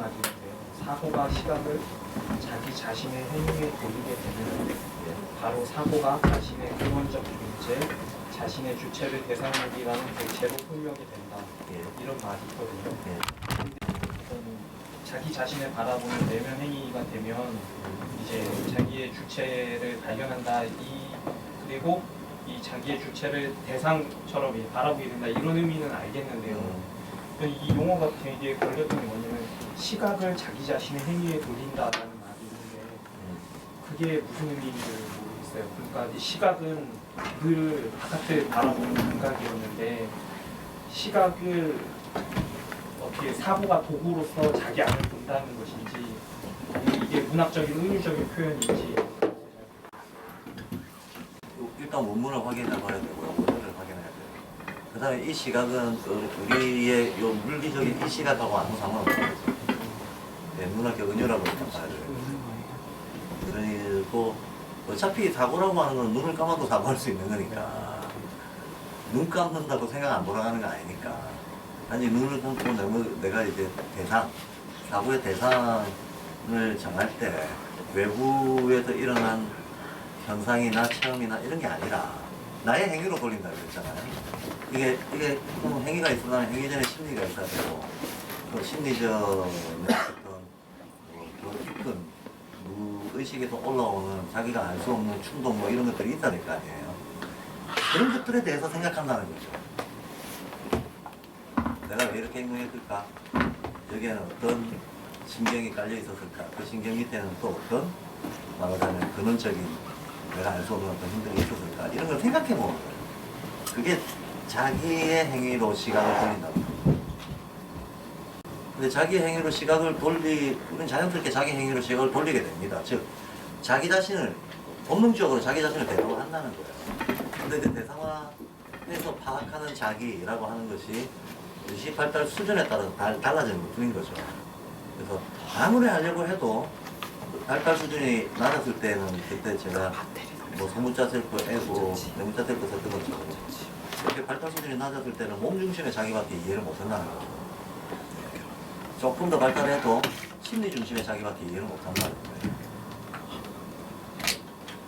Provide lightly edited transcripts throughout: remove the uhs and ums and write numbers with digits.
말인데요. 사고가 시각을 자기 자신의 행위에 돌리게 되면 바로 사고가 자신의 근원적 존재, 자신의 주체를 대상하기라는 객체로 소유하게 된다. 이런 말이 있거든요. 자기 자신을 바라보는 내면 행위가 되면 이제 자기의 주체를 발견한다. 그리고 이 자기의 주체를 대상처럼 바라보게 된다. 이런 의미는 알겠는데요. 이 용어가 되게 걸렸던 게 뭐냐면 시각을 자기 자신의 행위에 돌린다라는 말이 있는데 그게 무슨 의미인지 모르겠어요. 그러니까 이 시각은 늘 바깥을 바라보는 감각이었는데 시각을 어떻게 사고가 도구로서 자기 안을 본다는 것인지 이게 문학적인 은유적인 표현인지 일단 원문을 확인해 봐야 되고요. 원문을 확인해야 돼요. 그 다음에 이 시각은 우리의 요 물리적인 이 시각하고 아무 상관없는 거죠. 네, 문학적 은유라고 일단 봐야 돼요. 그리고 어차피 사고라고 하는 건 눈을 감아도 사고할 수 있는 거니까 눈 감는다고 생각 안 돌아가는 거 아니니까 단지 눈을 감고 내가 이제 사고의 대상을 정할 때 외부에서 일어난 현상이나 체험이나 이런 게 아니라 나의 행위로 돌린다고 했잖아요. 이게 행위가 있으면 행위 전에 심리가 있어야 되고 그 심리전에 어떤 깊은 무의식에서 올라오는 자기가 알 수 없는 충동 이런 것들이 있어야 될 거 아니에요. 그런 것들에 대해서 생각한다는 거죠. 내가 왜 이렇게 행동했을까? 여기에는 어떤 신경이 깔려 있었을까? 그 신경 밑에는 또 어떤 말하자면 근원적인 내가 알 수 없는 어떤 힘들이 있었을까? 이런 걸 생각해 보는 거예요. 그게 자기의 행위로 시각을 돌린다고. 근데 자기 행위로 시각을 우리는 자연스럽게 자기 행위로 시각을 돌리게 됩니다. 즉, 자기 자신을, 본능적으로 자기 자신을 대상화한다는 거예요. 근데 그 대상화해서 파악하는 자기라고 하는 것이 의식 발달 수준에 따라서 달라지는 것 뿐인 거죠. 그래서 아무리 하려고 해도 발달 수준이 낮았을 때는 그때 제가 뭐 소문자 셀프 애고 내문자 셀프 썼던 것처럼 이렇게 발달 수준이 낮았을 때는 몸 중심의 자기밖에 이해를 못한다는 거죠. 조금 더 발달해도 심리 중심의 자기밖에 이해를 못한다는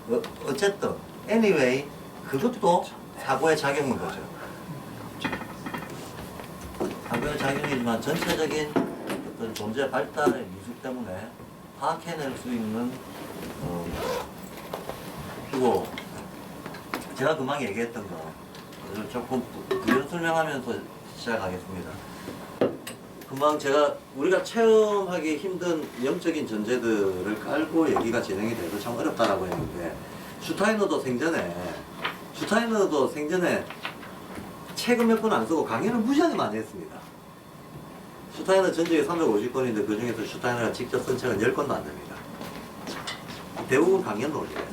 거예요. 어쨌든 anyway 그것도 사고의 작용인 거죠. 사고의 작용이지만 전체적인 어떤 존재 발달의 미숙 때문에 파악해낼 수 있는 그리고 제가 금방 얘기했던 거 조금 부연 설명하면서 시작하겠습니다. 금방 우리가 체험하기 힘든 영적인 전제들을 깔고 얘기가 진행이 돼도 참 어렵다라고 했는데 슈타이너도 생전에 책은 몇 권 안 쓰고 강연을 무지하게 많이 했습니다. 슈타이너 전적이 350권인데 그 중에서 슈타이너가 직접 쓴 책은 10권도 안 됩니다. 대부분 강연 논리예요.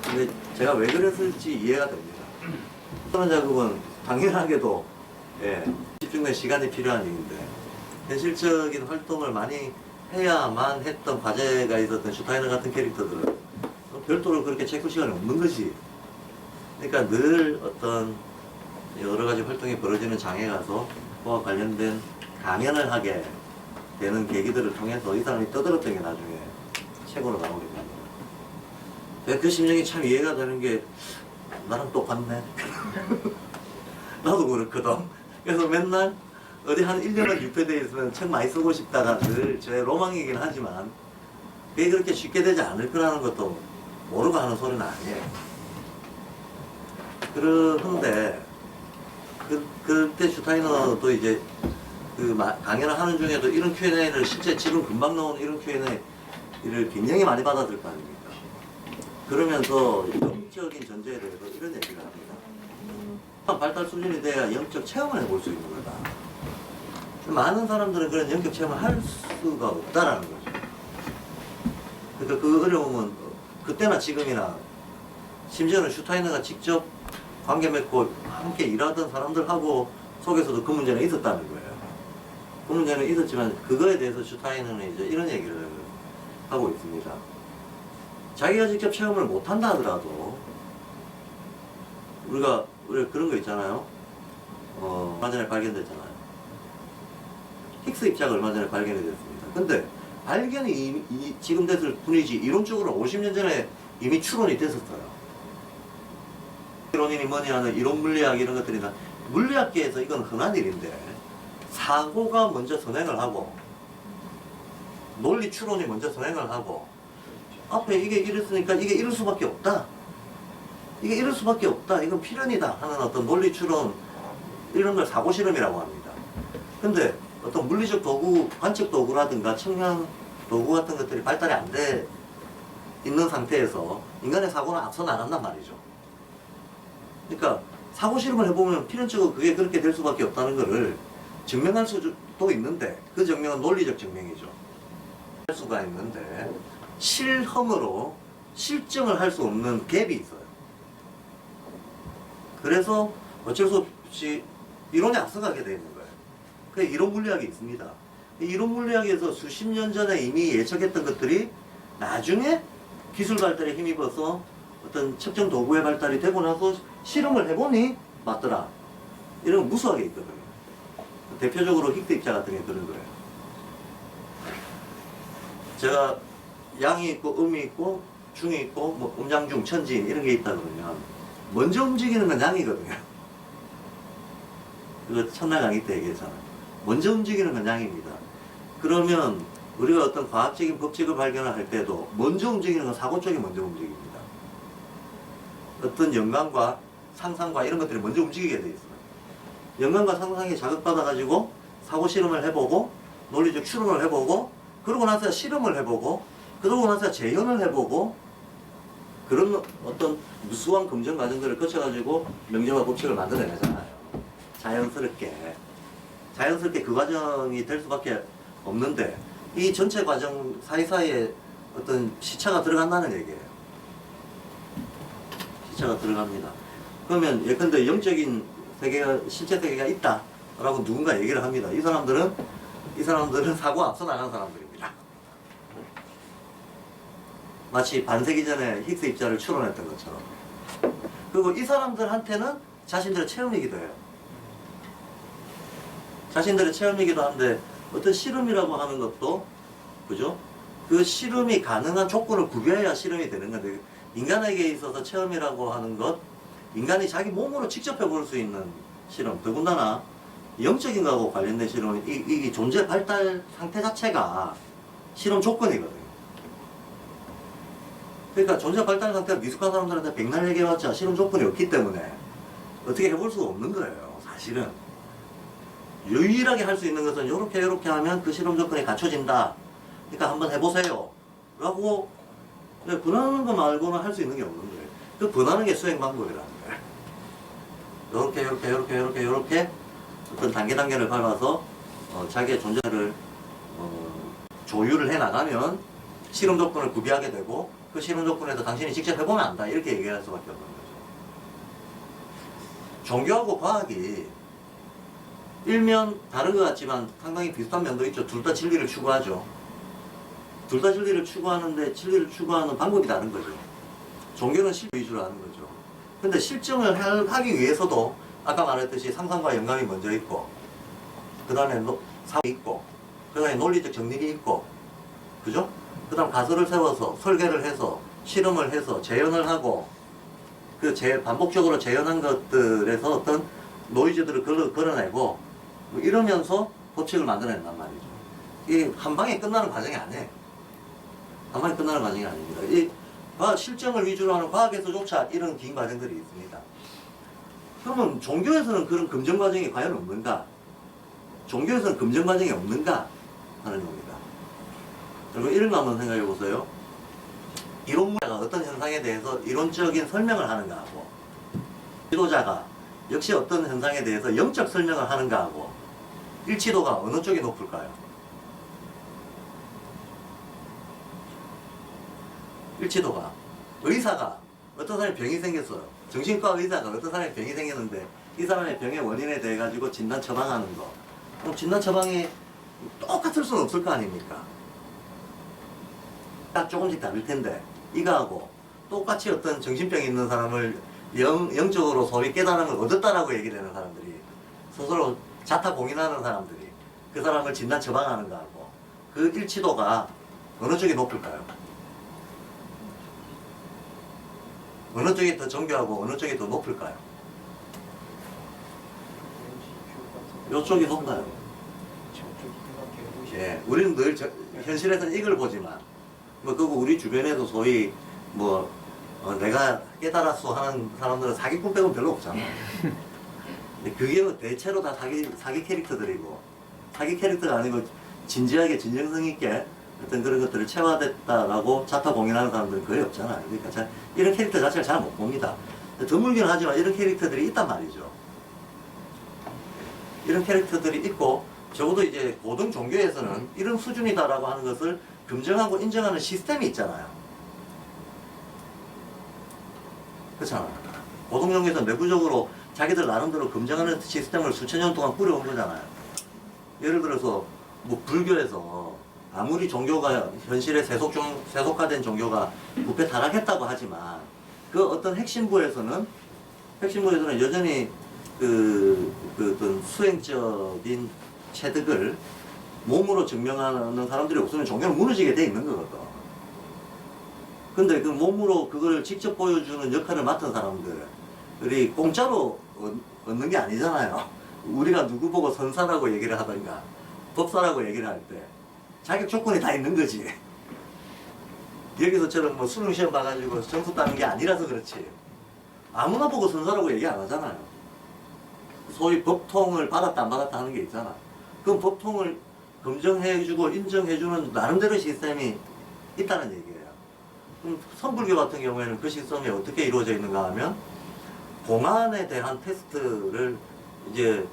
근데 제가 왜 그랬을지 이해가 됩니다. 그런 작업은 당연하게도 집중된 시간이 필요한 일인데 현실적인 활동을 많이 해야만 했던 과제가 있었던 슈타이너 같은 캐릭터들은 별도로 그렇게 체크 시간이 없는 것이 그러니까 늘 어떤 여러 가지 활동이 벌어지는 장에 가서 그와 관련된 강연을 하게 되는 계기들을 통해서 이 사람이 떠들었던 게 나중에 책으로 나오게 됩니다. 그 심정이 참 이해가 되는 게 나랑 똑같네. 나도 그렇거든. 그래서 맨날 어디 한 1년을 유폐되어 있으면 책 많이 쓰고 싶다가 늘 저의 로망이긴 하지만 그게 그렇게 쉽게 되지 않을 거라는 것도 모르고 하는 소리는 아니에요. 그런데 그때 슈타이너도 이제 강연을 하는 중에도 이런 Q&A를 실제 지금 금방 나오는 이런 Q&A를 굉장히 많이 받았을 거 아닙니까? 그러면서 영적인 전제에 대해서 이런 얘기를 합니다. 발달 수준이 돼야 영적 체험을 해볼 수 있는 거다. 많은 사람들은 그런 영적 체험을 할 수가 없다라는 거죠. 그러니까 그 어려움은 그때나 지금이나 심지어는 슈타이너가 직접 관계 맺고 함께 일하던 사람들하고 속에서도 그 문제는 있었다는 거예요. 그 문제는 있었지만 그거에 대해서 슈타이너는 이제 이런 얘기를 하고 있습니다. 자기가 직접 체험을 못한다 하더라도 우리가 그런 거 있잖아요. 얼마 전에 발견됐잖아요. 힉스 입자가 얼마 전에 발견이 됐습니다. 근데 발견이 지금 됐을 뿐이지 이론적으로 50년 전에 이미 추론이 됐었어요. 이론이니 뭐니 하는 이론 물리학 이런 것들이 다 물리학계에서 이건 흔한 일인데 사고가 먼저 선행을 하고 논리 추론이 먼저 선행을 하고 앞에 이게 이랬으니까 이게 이럴 수밖에 없다. 이게 이럴 수밖에 없다. 이건 필연이다 하는 어떤 논리 추론 이런 걸 사고 실험이라고 합니다. 근데 어떤 물리적 도구, 관측 도구라든가 측량 도구 같은 것들이 발달이 안 돼 있는 상태에서 인간의 사고는 앞서 나간단 말이죠. 그러니까 사고 실험을 해보면 필연적으로 그게 그렇게 될 수밖에 없다는 것을 증명할 수도 있는데 그 증명은 논리적 증명이죠. 할 수가 있는데 실험으로 실증을 할 수 없는 갭이 있어요. 그래서 어쩔 수 없이 이론에 앞서가게 되는 거예요. 그 이론 물리학이 있습니다. 이론 물리학에서 수십 년 전에 이미 예측했던 것들이 나중에 기술 발달에 힘입어서 어떤 측정 도구의 발달이 되고 나서 실험을 해보니 맞더라. 이런 건 무수하게 있거든요. 대표적으로 힉스 입자 같은 게 그런 거예요. 제가 양이 있고 음이 있고 중이 있고 뭐 음양중 천진 이런 게 있다 그러면 먼저 움직이는 건 양이거든요. 그거 첫날 강의 때 얘기했잖아요. 먼저 움직이는 건 양입니다. 그러면 우리가 어떤 과학적인 법칙을 발견을 할 때도 먼저 움직이는 건 사고 쪽이 먼저 움직입니다. 어떤 영감과 상상과 이런 것들이 먼저 움직이게 돼 있어요. 영감과 상상에 자극받아가지고 사고 실험을 해보고 논리적 추론을 해보고 그러고 나서 실험을 해보고 그러고 나서 재현을 해보고 그런 어떤 무수한 검증 과정들을 거쳐가지고 명제와 법칙을 만들어내잖아요. 자연스럽게 그 과정이 될 수밖에 없는데 이 전체 과정 사이사이에 어떤 시차가 들어간다는 얘기예요. 시차가 들어갑니다. 그러면 예컨대 영적인 세계가 실제 세계가 있다라고 누군가 얘기를 합니다. 이 사람들은 사고 앞서 나간 사람들입니다. 마치 반세기 전에 힉스 입자를 추론했던 것처럼. 그리고 이 사람들한테는 자신들의 체험이기도 해요. 자신들의 체험이기도 한데 어떤 실험이라고 하는 것도 그죠? 그 실험이 가능한 조건을 구비해야 실험이 되는 건데 인간에게 있어서 체험이라고 하는 것 인간이 자기 몸으로 직접 해볼 수 있는 실험 더군다나 영적인 거하고 관련된 실험은 이 존재 발달 상태 자체가 실험 조건이거든요. 그러니까 존재 발달 상태가 미숙한 사람들한테 백날 얘기해봤자 실험 조건이 없기 때문에 어떻게 해볼 수가 없는 거예요. 사실은 유일하게 할 수 있는 것은 요렇게 하면 그 실험 조건이 갖춰진다. 그러니까 한번 해보세요 라고 권하는 거 말고는 할 수 있는 게 없는 거예요. 그 권하는 게 수행 방법이라는 거예요. 요렇게 어떤 단계를 밟아서 자기의 존재를 조율을 해 나가면 실험 조건을 구비하게 되고 그 실험 조건에서 당신이 직접 해보면 안다 이렇게 얘기할 수밖에 없는 거죠. 종교하고 과학이 일면 다른 것 같지만 상당히 비슷한 면도 있죠. 둘 다 진리를 추구하죠. 둘 다 진리를 추구하는데 진리를 추구하는 방법이 다른 거죠. 종교는 실제 위주로 하는 거죠. 근데 실증을 하기 위해서도 아까 말했듯이 상상과 영감이 먼저 있고 그 다음에 사업이 있고 그 다음에 논리적 정립이 있고 그죠? 그 다음 가설을 세워서 설계를 해서 실험을 해서 재현을 하고 그 반복적으로 재현한 것들에서 어떤 노이즈들을 걸어내고 뭐 이러면서 법칙을 만들어낸단 말이죠. 이 한 방에 끝나는 과정이 아니에요. 한 방에 끝나는 과정이 아닙니다. 이 실증을 위주로 하는 과학에서조차 이런 긴 과정들이 있습니다. 그러면 종교에서는 그런 검증 과정이 과연 없는가? 종교에서는 검증 과정이 없는가? 하는 겁니다. 여러분 이런 거 한번 생각해 보세요. 이론물자가 어떤 현상에 대해서 이론적인 설명을 하는가 하고 지도자가 역시 어떤 현상에 대해서 영적 설명을 하는가 하고 일치도가 어느 쪽이 높을까요? 일치도가 의사가 어떤 사람이 병이 생겼어요. 정신과 의사가 어떤 사람이 병이 생겼는데 이 사람의 병의 원인에 대해 가지고 진단 처방하는 거 그럼 진단 처방이 똑같을 수는 없을 거 아닙니까? 딱 조금씩 다를 텐데 이거하고 똑같이 어떤 정신병이 있는 사람을 영적으로 소위 깨달음을 얻었다라고 얘기를 하는 사람들이 스스로 자타 공인하는 사람들이 그 사람을 진단 처방하는 거하고 그 일치도가 어느 쪽이 높을까요? 어느 쪽이 더 정교하고 어느 쪽이 더 높을까요? 이쪽이 높나요? 예, 우리는 늘 현실에서는 이걸 보지만 뭐 그거 우리 주변에도 소위 뭐 내가 깨달았어 하는 사람들은 사기꾼 빼고는 별로 없잖아. 근데 그게 뭐 대체로 다 사기 캐릭터들이고 사기 캐릭터가 아니고 진지하게 진정성 있게 어떤 그런 것들을 체화됐다라고 자타 공인하는 사람들은 거의 없잖아요. 그러니까 이런 캐릭터 자체를 잘 못 봅니다. 드물긴 하지만 이런 캐릭터들이 있단 말이죠. 이런 캐릭터들이 있고 적어도 이제 고등 종교에서는 이런 수준이다라고 하는 것을 긍정하고 인정하는 시스템이 있잖아요. 그렇잖아요. 고등 종교에서 내부적으로 자기들 나름대로 긍정하는 시스템을 수천 년 동안 꾸려온 거잖아요. 예를 들어서 뭐 불교에서 아무리 종교가 현실에 세속화된 종교가 부패 타락했다고 하지만 그 어떤 핵심부에서는 여전히 그 어떤 수행적인 체득을 몸으로 증명하는 사람들이 없으면 종교는 무너지게 돼 있는 거거든. 근데 그 몸으로 그걸 직접 보여주는 역할을 맡은 사람들이 공짜로 얻는 게 아니잖아요. 우리가 누구 보고 선사라고 얘기를 하던가 법사라고 얘기를 할 때 자격 조건이 다 있는 거지. 여기서처럼 뭐 수능 시험 봐가지고 점수 따는 게 아니라서 그렇지. 아무나 보고 선사라고 얘기 안 하잖아요. 소위 법통을 받았다 안 받았다 하는 게 있잖아. 그럼 법통을 검증해주고 인정해주는 나름대로 시스템이 있다는 얘기예요. 그럼 선불교 같은 경우에는 그 시스템이 어떻게 이루어져 있는가 하면 공안에 대한 테스트를 이제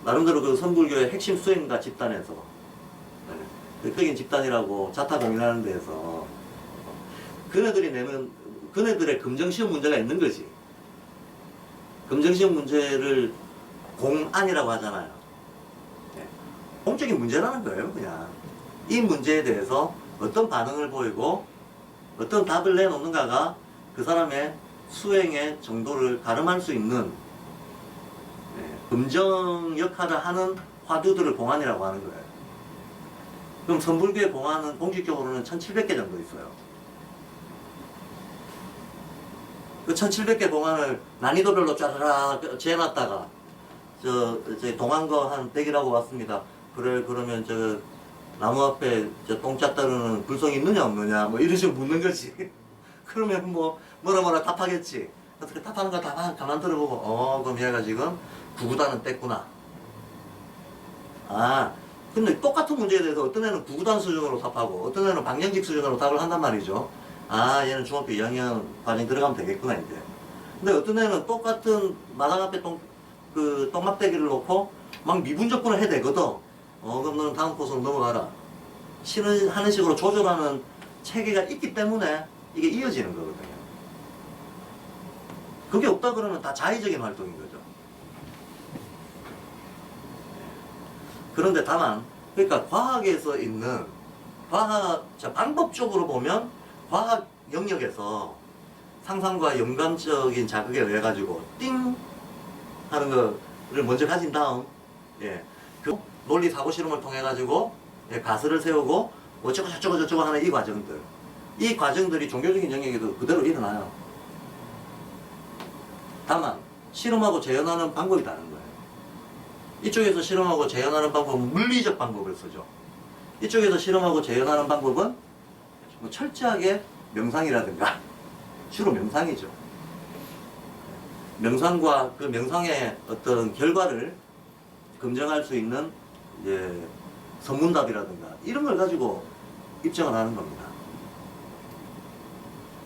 나름대로 그 선불교의 핵심 수행가 집단에서 흑인 집단이라고 자타 공인하는 데에서 그네들이 내는 그네들의 검정시험 문제가 있는 거지. 검정시험 문제를 공안이라고 하잖아요. 공적인 문제라는 거예요. 그냥 이 문제에 대해서 어떤 반응을 보이고 어떤 답을 내놓는가가 그 사람의 수행의 정도를 가름할 수 있는 검정 역할을 하는 화두들을 공안이라고 하는 거예요. 그럼 선불교의 공안은 공식적으로는 1700개 정도 있어요. 그 1700개 공안을 난이도별로 쫙 재놨다가 저 동안거 한 100이라고 왔습니다. 그래 그러면 저 나무 앞에 저 똥짝 따르는 불성이 있느냐 없느냐 뭐 이런 식으로 묻는 거지. 그러면 뭐 뭐라 답하겠지. 어떻게 답하는 거 다 가만 들어보고 그럼 얘가 지금 구구단은 뗐구나. 근데 똑같은 문제에 대해서 어떤 애는 구구단 수준으로 답하고 어떤 애는 방정식 수준으로 답을 한단 말이죠. 얘는 중학교 2학년 과정 들어가면 되겠구나 이제. 근데 어떤 애는 똑같은 마당 앞에 똥막대기를 놓고 막 미분적분을 해야 되거든. 그럼 너는 다음 코스로 넘어가라. 하는 식으로 조절하는 체계가 있기 때문에 이게 이어지는 거거든요. 그게 없다 그러면 다 자의적인 활동인 거죠. 그런데 다만, 그러니까 과학에서 있는, 방법적으로 보면 과학 영역에서 상상과 영감적인 자극에 의해 가지고 띵! 하는 거를 먼저 가진 다음, 그 논리 사고 실험을 통해 가지고 가설을 세우고 어쩌고 하는 이 과정들. 이 과정들이 종교적인 영역에도 그대로 일어나요. 다만 실험하고 재현하는 방법이 다른 거예요. 이쪽에서 실험하고 재현하는 방법은 물리적 방법을 쓰죠. 이쪽에서 실험하고 재현하는 방법은 뭐 철저하게 명상이라든가 주로 명상이죠. 명상과 그 명상의 어떤 결과를 검증할 수 있는 이제 선문답이라든가 이런 걸 가지고 입증을 하는 겁니다.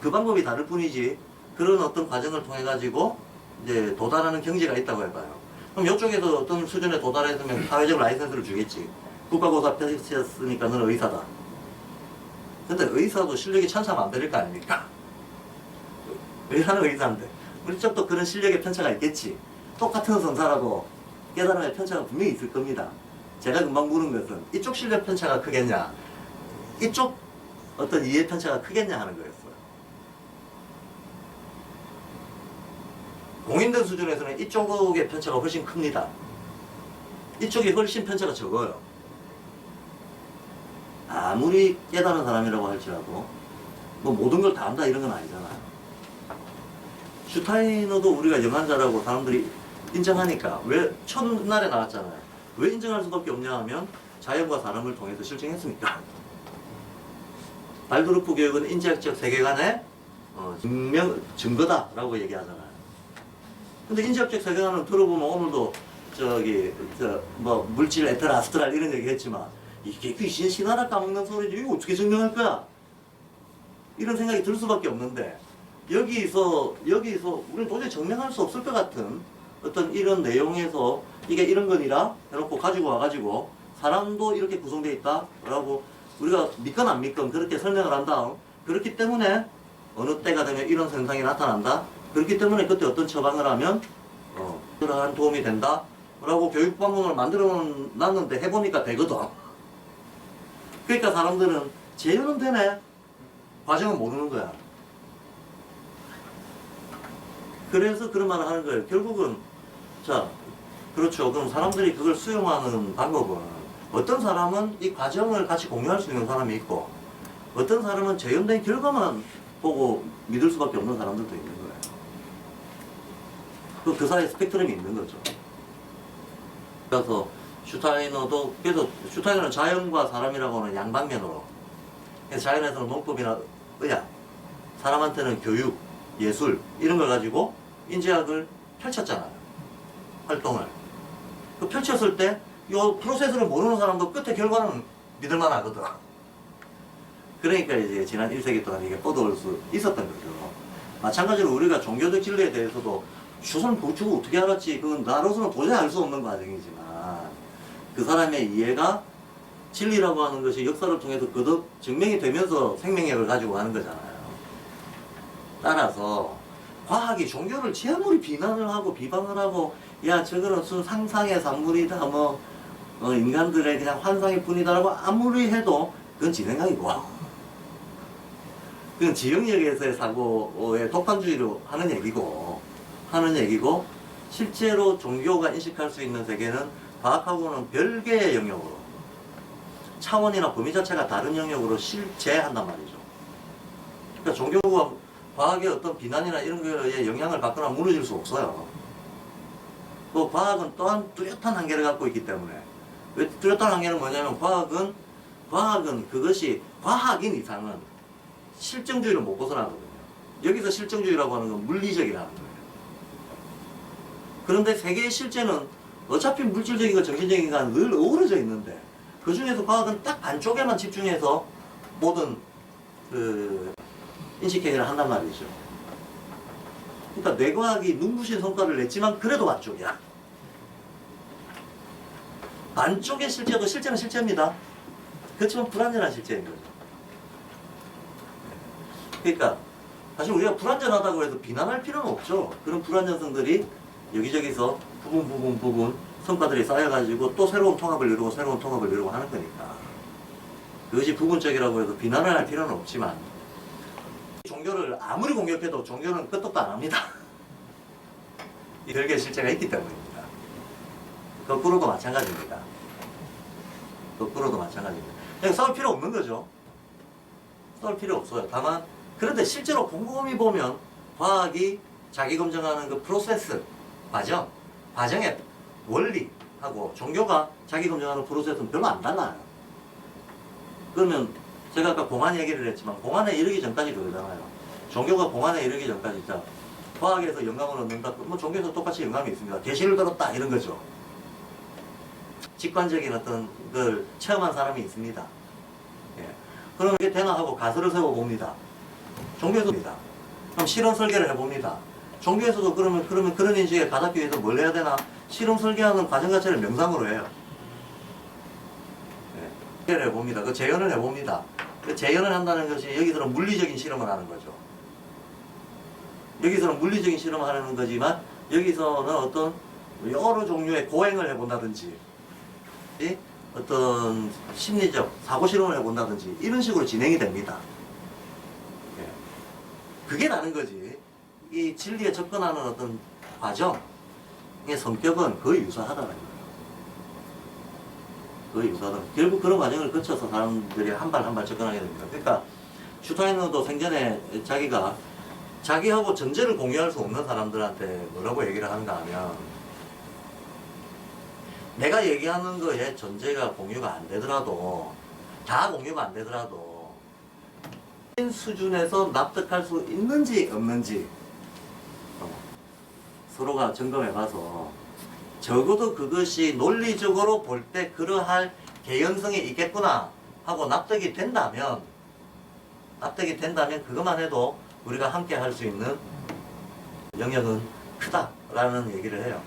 그 방법이 다를 뿐이지 그런 어떤 과정을 통해 가지고 이제 도달하는 경지가 있다고 해봐요. 그럼 이쪽에서 어떤 수준에 도달했으면 사회적 라이센스를 주겠지. 국가고사 펼쳤으니까 너는 의사다. 근데 의사도 실력이 천차만별일 거 아닙니까? 의사는 의사인데 우리 쪽도 그런 실력의 편차가 있겠지. 똑같은 선사라도 깨달음의 편차가 분명히 있을 겁니다. 제가 금방 물은 것은 이쪽 실력 편차가 크겠냐 이쪽 어떤 이해 편차가 크겠냐 하는 거였어요. 공인된 수준에서는 이쪽의 편차가 훨씬 큽니다. 이쪽이 훨씬 편차가 적어요. 아무리 깨달은 사람이라고 할지라도 뭐 모든 걸 다 안다 이런 건 아니잖아요. 슈타이너도 우리가 영한자라고 사람들이 인정하니까 왜 첫날에 나왔잖아요. 왜 인정할 수밖에 없냐 하면 자연과 사람을 통해서 실증했으니까. 발도르프 교육은 인지학적 세계관의 증거다라고 얘기하잖아요. 근데 인지학적 세계관을 들어보면 오늘도 뭐 물질 에테르 아스트랄 이런 얘기 했지만 이게 귀신 신하라 까먹는 소리지 이거 어떻게 증명할 거야? 이런 생각이 들 수밖에 없는데 여기서 우리는 도저히 증명할 수 없을 것 같은 어떤 이런 내용에서 이게 이런 거니라 해놓고 가지고 와가지고 사람도 이렇게 구성되어 있다라고 우리가 믿건 안 믿건 그렇게 설명을 한 다음 그렇기 때문에 어느 때가 되면 이런 현상이 나타난다. 그렇기 때문에 그때 어떤 처방을 하면 그러한 도움이 된다. 라고 교육 방법을 만들어 놨는데 해보니까 되거든. 그러니까 사람들은 재현은 되네. 과정은 모르는 거야. 그래서 그런 말을 하는 거예요. 결국은 자 그렇죠. 그럼 사람들이 그걸 수용하는 방법은 어떤 사람은 이 과정을 같이 공유할 수 있는 사람이 있고 어떤 사람은 재현된 결과만 보고 믿을 수밖에 없는 사람들도 있는 거예요. 그 사이에 스펙트럼이 있는 거죠. 그래서 슈타이너도 그래서 슈타이너는 자연과 사람이라고 하는 양방면으로 그래서 자연에서는 농법이나 의학 사람한테는 교육, 예술 이런 걸 가지고 인지학을 펼쳤잖아요. 활동을. 그 펼쳤을 때 이 프로세스를 모르는 사람도 끝에 결과는 믿을만 하거든. 그러니까 이제 지난 1세기 동안 이게 뻗어올 수 있었던 거죠. 마찬가지로 우리가 종교적 진리에 대해서도 주선 구축을 어떻게 알았지? 그건 나로서는 도저히 알 수 없는 과정이지만 그 사람의 이해가 진리라고 하는 것이 역사를 통해서 거듭 증명이 되면서 생명력을 가지고 가는 거잖아요. 따라서 과학이 종교를 제 아무리 비난을 하고 비방을 하고 야 저거는 순 상상의 산물이다 뭐 인간들의 그냥 환상일 뿐이다라고 아무리 해도 그건 지 생각이고 그건 지 영역에서의 사고의 독단주의로 하는 얘기고 실제로 종교가 인식할 수 있는 세계는 과학하고는 별개의 영역으로 차원이나 범위 자체가 다른 영역으로 실제한단 말이죠. 그러니까 종교가 과학의 어떤 비난이나 이런 거에 영향을 받거나 무너질 수 없어요. 또 과학은 또한 뚜렷한 한계를 갖고 있기 때문에 왜 뚜렷한 한계는 뭐냐면 과학은 그것이 과학인 이상은 실정주의를 못 벗어나거든요. 여기서 실정주의라고 하는 건 물리적이라는 거예요. 그런데 세계의 실제는 어차피 물질적인과 정신적인과 늘 어우러져 있는데 그 중에서 과학은 딱 반쪽에만 집중해서 모든 인식행위를 한단 말이죠. 그러니까 뇌과학이 눈부신 성과를 냈지만 그래도 반쪽이야. 반쪽의 실제도 실제는 실제입니다. 그렇지만 불완전한 실제인 거죠. 그러니까 사실 우리가 불완전하다고 해서 비난할 필요는 없죠. 그런 불완전성들이 여기저기서 부분 성과들이 쌓여가지고 또 새로운 통합을 이루고 하는 거니까 그것이 부분적이라고 해서 비난을 할 필요는 없지만 종교를 아무리 공격해도 종교는 끄떡도 안 합니다. 이 별개의 실체가 있기 때문입니다. 거꾸로도 마찬가지입니다. 그냥 싸울 필요 없는 거죠. 싸울 필요 없어요. 다만 그런데 실제로 곰곰이 보면 과학이 자기 검증하는 그 프로세스, 과정의 원리하고 종교가 자기 검증하는 프로세스는 별로 안 달라요. 그러면 제가 아까 공안 얘기를 했지만 공안에 이르기 전까지 그러잖아요. 종교가 공안에 이르기 전까지 자 과학에서 영감을 얻는다. 뭐 종교에서 똑같이 영감이 있습니다. 계시를 들었다 이런 거죠. 직관적인 어떤 걸 체험한 사람이 있습니다. 예. 그러면 이게 되나 하고 가설을 세워봅니다. 종교에서입니다. 그럼 실험 설계를 해봅니다. 종교에서도 그러면 그런 인식에 가닿기 위해서 뭘 해야 되나? 실험 설계하는 과정 자체를 명상으로 해요. 예. 해봅니다. 그 재현을 해봅니다. 그 재현을 한다는 것이 여기서는 물리적인 실험을 하는 거죠. 여기서는 물리적인 실험을 하는 거지만 여기서는 어떤 여러 종류의 고행을 해본다든지 어떤 심리적 사고 실험을 해본다든지 이런 식으로 진행이 됩니다. 예. 그게 다른 거지. 이 진리에 접근하는 어떤 과정의 성격은 거의 유사하다는 거예요. 거의 유사하다. 결국 그런 과정을 거쳐서 사람들이 한 발 한 발 접근하게 됩니다. 그러니까 슈타이너도 생전에 자기하고 전제를 공유할 수 없는 사람들한테 뭐라고 얘기를 하는가 하면, 내가 얘기하는 거에 전제가 공유가 안 되더라도, 다 공유가 안 되더라도 수준에서 납득할 수 있는지 없는지 서로가 점검해봐서 적어도 그것이 논리적으로 볼 때 그러할 개연성이 있겠구나 하고 납득이 된다면 그것만 해도 우리가 함께 할 수 있는 영역은 크다라는 얘기를 해요.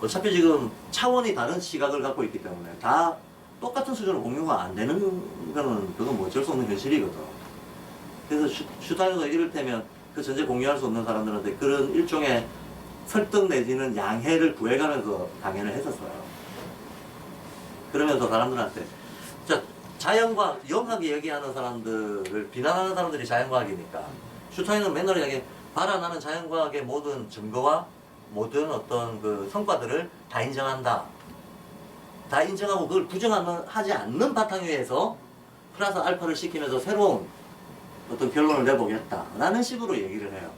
어차피 지금 차원이 다른 시각을 갖고 있기 때문에 다 똑같은 수준으로 공유가 안 되는 거는 그건 뭐 어쩔 수 없는 현실이거든. 그래서 슈타이너도 이를테면 그 전제 공유할 수 없는 사람들한테 그런 일종의 설득 내지는 양해를 구해가면서 강연을 했었어요. 그러면서 사람들한테 자연과학, 영학이 얘기하는 사람들을 비난하는 사람들이 자연과학이니까 슈타이너는 맨날 이야기, 봐라 나는 자연과학의 모든 증거와 모든 어떤 그 성과들을 다 인정한다. 다 인정하고 그걸 부정하지 않는 바탕 위에서 플러스 알파를 시키면서 새로운 어떤 결론을 내보겠다 라는 식으로 얘기를 해요.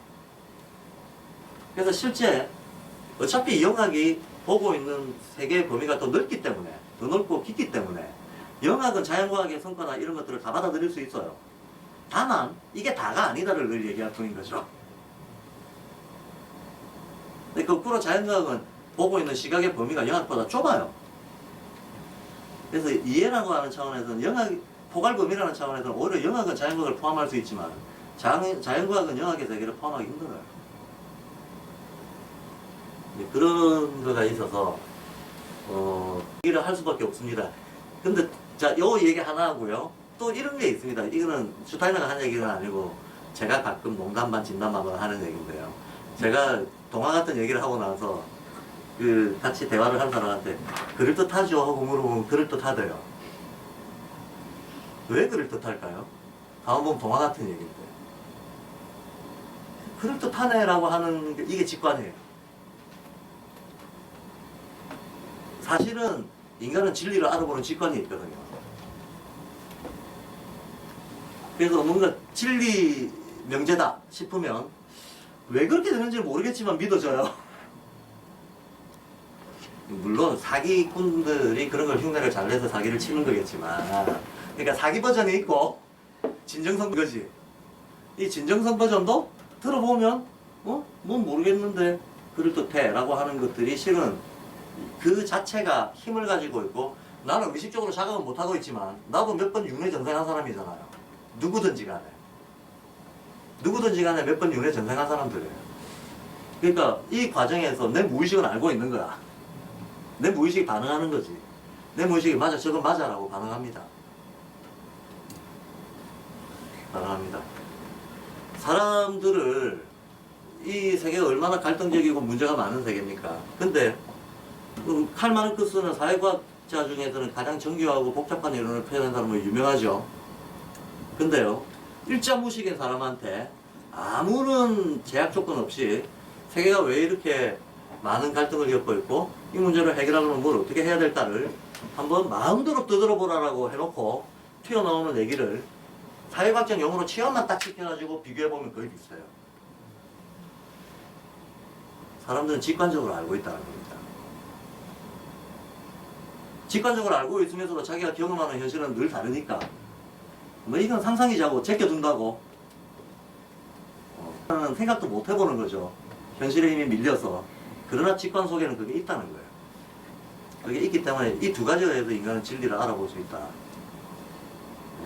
그래서 실제 어차피 영학이 보고 있는 세계의 범위가 더 넓기 때문에, 더 넓고 깊기 때문에 영학은 자연과학의 성과나 이런 것들을 다 받아들일 수 있어요. 다만 이게 다가 아니다를 늘 얘기할 뿐인 거죠. 근데 거꾸로 자연과학은 보고 있는 시각의 범위가 영학보다 좁아요. 그래서 이해라고 하는 차원에서는 포괄범위라는 차원에서는 오히려 영학은 자연과학을 포함할 수 있지만 자연과학은 영학의 세계를 포함하기 힘들어요. 그런 거가 있어서 얘기를 할 수밖에 없습니다. 근데 요 얘기 하나 하고요. 또 이런 게 있습니다. 이거는 슈타이너가 한 얘기는 아니고 제가 가끔 농담 반 진담 반을 하는 얘기인데요. 제가 동화 같은 얘기를 하고 나서 같이 대화를 한 사람한테 그럴듯하죠 하고 물어보면 그럴듯하대요. 왜 그럴듯할까요? 다음 보면 동화 같은 얘기인데 그럴듯하네라고 하는 게 이게 직관이에요. 사실은 인간은 진리를 알아보는 직관이 있거든요. 그래서 뭔가 진리 명제다 싶으면 왜 그렇게 되는지 모르겠지만 믿어져요. 물론 사기꾼들이 그런 걸 흉내를 잘 내서 사기를 치는 거겠지만, 그러니까 사기 버전이 있고 진정성 거지. 이 진정성 버전도 들어보면 뭔 모르겠는데 그럴듯해 라고 하는 것들이 실은 그 자체가 힘을 가지고 있고, 나는 의식적으로 자각은 못하고 있지만 나도 몇 번 윤회 전생한 사람이잖아요. 누구든지 간에 몇 번 윤회 전생한 사람들이에요. 그러니까 이 과정에서 내 무의식은 알고 있는 거야. 내 무의식이 반응하는 거지. 내 무의식이 맞아, 저건 맞아 라고 반응합니다. 사람들을, 이 세계가 얼마나 갈등적이고 문제가 많은 세계입니까? 근데 칼 마르크스는 사회과학자 중에서는 가장 정교하고 복잡한 이론을 표현한 사람으로 유명하죠. 근데요, 일자무식인 사람한테 아무런 제약 조건 없이 세계가 왜 이렇게 많은 갈등을 겪고 있고 이 문제를 해결하려면 뭘 어떻게 해야 될까를 한번 마음대로 떠들어보라라고 해놓고 튀어나오는 얘기를 사회과학적 용어로 체험만 딱 시켜가지고 비교해보면 거의 비슷해요. 사람들은 직관적으로 알고 있다는 겁니다. 직관적으로 알고 있으면서도 자기가 경험하는 현실은 늘 다르니까 뭐 이건 상상이자고 제껴둔다고 생각도 못 해보는 거죠. 현실의 힘이 밀려서. 그러나 직관 속에는 그게 있다는 거예요. 그게 있기 때문에 이 두 가지로 해서 인간은 진리를 알아볼 수 있다.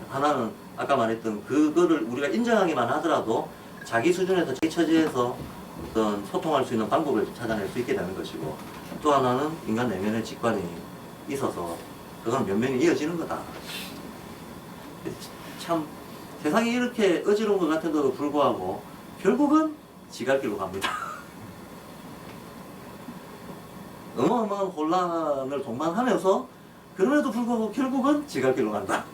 하나는 아까 말했던 그거를 우리가 인정하기만 하더라도 자기 수준에서 자기 처지에서 어떤 소통할 수 있는 방법을 찾아낼 수 있게 되는 것이고, 또 하나는 인간 내면의 직관이 있어서 그건 면면이 이어지는 거다. 참 세상이 이렇게 어지러운 것 같아도 불구하고 결국은 지갈길로 갑니다. 어마어마한 혼란을 동반하면서 그럼에도 불구하고 결국은 지갈길로 간다.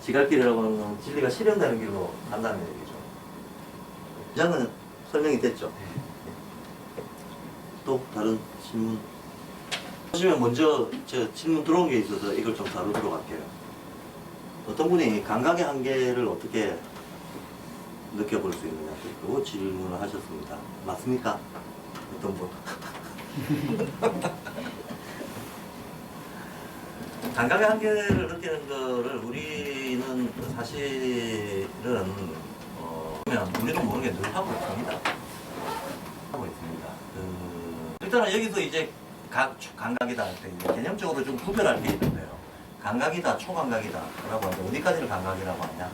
지갈길이라고 하는 건 진리가 실현되는 길로 간다는 얘기죠. 이장은 설명이 됐죠? 또 다른 질문? 하시면 먼저 제가 질문 들어온 게 있어서 이걸 좀 다루도록 할게요. 어떤 분이 감각의 한계를 어떻게 느껴볼 수 있느냐 그 질문을 하셨습니다. 맞습니까? 어떤 분? 감각의 한계를 느끼는 거를 우리는 사실은 그러면 우리도 모르게 늘 하고 있습니다. 하고 있습니다. 일단은 여기서 이제 감각이다 할 때 개념적으로 좀 구별할 게 있는데요. 감각이다, 초감각이다 라고 하는데 어디까지를 감각이라고 하냐?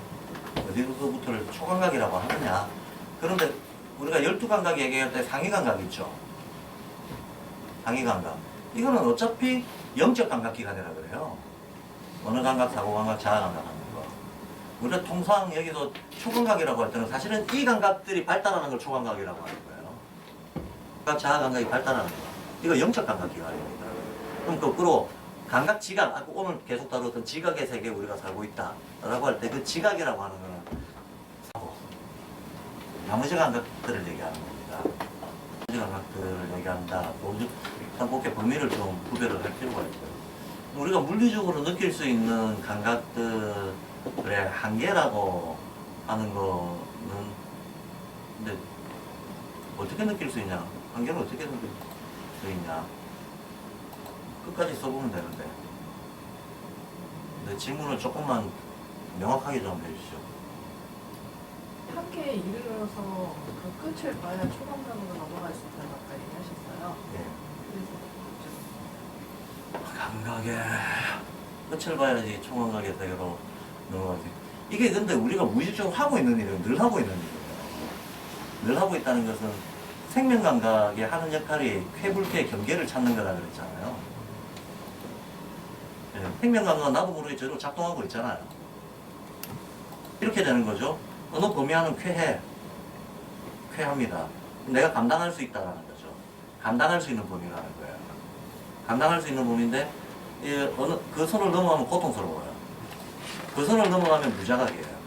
어디서부터를 초감각이라고 하느냐? 그런데 우리가 12감각 얘기할 때 상위감각 있죠? 상위감각. 이거는 어차피 영적 감각기관이라 그래요. 어느 감각, 사고감각, 자아감각 하는 거. 우리가 통상 여기서 초감각이라고 할 때는 사실은 이 감각들이 발달하는 걸 초감각이라고 하는 거예요. 자아감각이 발달하는 거. 이거 영적 감각기관입니다. 그럼 거꾸로 감각 지각, 아까 오늘 계속 다루었던 지각의 세계에 우리가 살고 있다 라고 할 때 그 지각이라고 하는 거는 사고, 나머지 감각들을 얘기하는 겁니다. 나머지 감각들을 얘기한다. 일단 그렇게 범위를 좀 구별을 할 필요가 있고요. 우리가 물리적으로 느낄 수 있는 감각들의 한계라고 하는 거는 근데 어떻게 느낄 수 있냐? 한계는 어떻게 느낄 수 있냐? 끝까지 써보면 되는데. 근데 질문을 조금만 명확하게 좀 해주시죠. 한계에 이르러서 그 끝을 봐야 초감각으로 넘어갈 수 있다는 아까 얘기하셨어요. 예. 그래서 감각의 끝을 봐야지 총감각의 세계로 넘어가지. 이게 근데 우리가 무의식적으로 하고 있는 일은 늘 하고 있는 일이에요. 늘 하고 있다는 것은 생명감각이 하는 역할이 쾌불쾌의 경계를 찾는 거라 그랬잖아요. 예, 생명감각은 나도 모르게 저로 작동하고 있잖아요. 이렇게 되는 거죠. 어느 범위 안은 쾌합니다. 내가 감당할 수 있다라는 거죠. 감당할 수 있는 범위라는 거예요. 감당할 수 있는 범위인데 그 선을 넘어가면 고통스러워요. 그 선을 넘어가면 무자각이에요.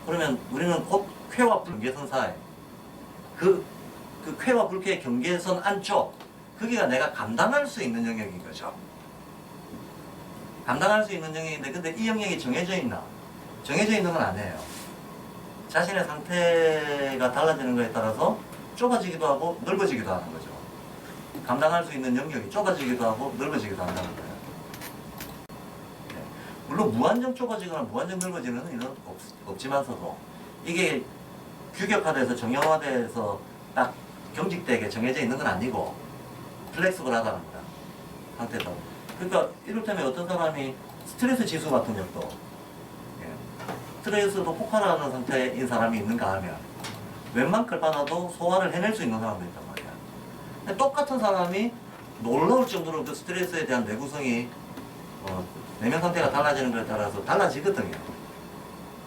그러면 우리는 곧 쾌와 불경계선 사이 그 쾌와 불쾌의 경계선 안쪽 거기가 내가 감당할 수 있는 영역인 거죠. 감당할 수 있는 영역인데 근데 이 영역이 정해져 있나? 정해져 있는 건 아니에요. 자신의 상태가 달라지는 것에 따라서 좁아지기도 하고 넓어지기도 하는 거죠. 감당할 수 있는 영역이 좁아지기도 하고 넓어지기도 한다는 거예요. 네. 물론 무한정 좁아지거나 무한정 넓어지는 일은 없지만서도 이게 규격화돼서 정형화돼서 딱 경직되게 정해져 있는 건 아니고 플렉스블하다는 거야. 상태도. 그러니까 이를테면 어떤 사람이 스트레스 지수 같은 것도 스트레스도 폭발하는 상태인 사람이 있는가 하면 웬만큼 받아도 소화를 해낼 수 있는 사람도 있단 말이야. 근데 똑같은 사람이 놀라울 정도로 그 스트레스에 대한 내구성이 내면 상태가 달라지는 것에 따라서 달라지거든요.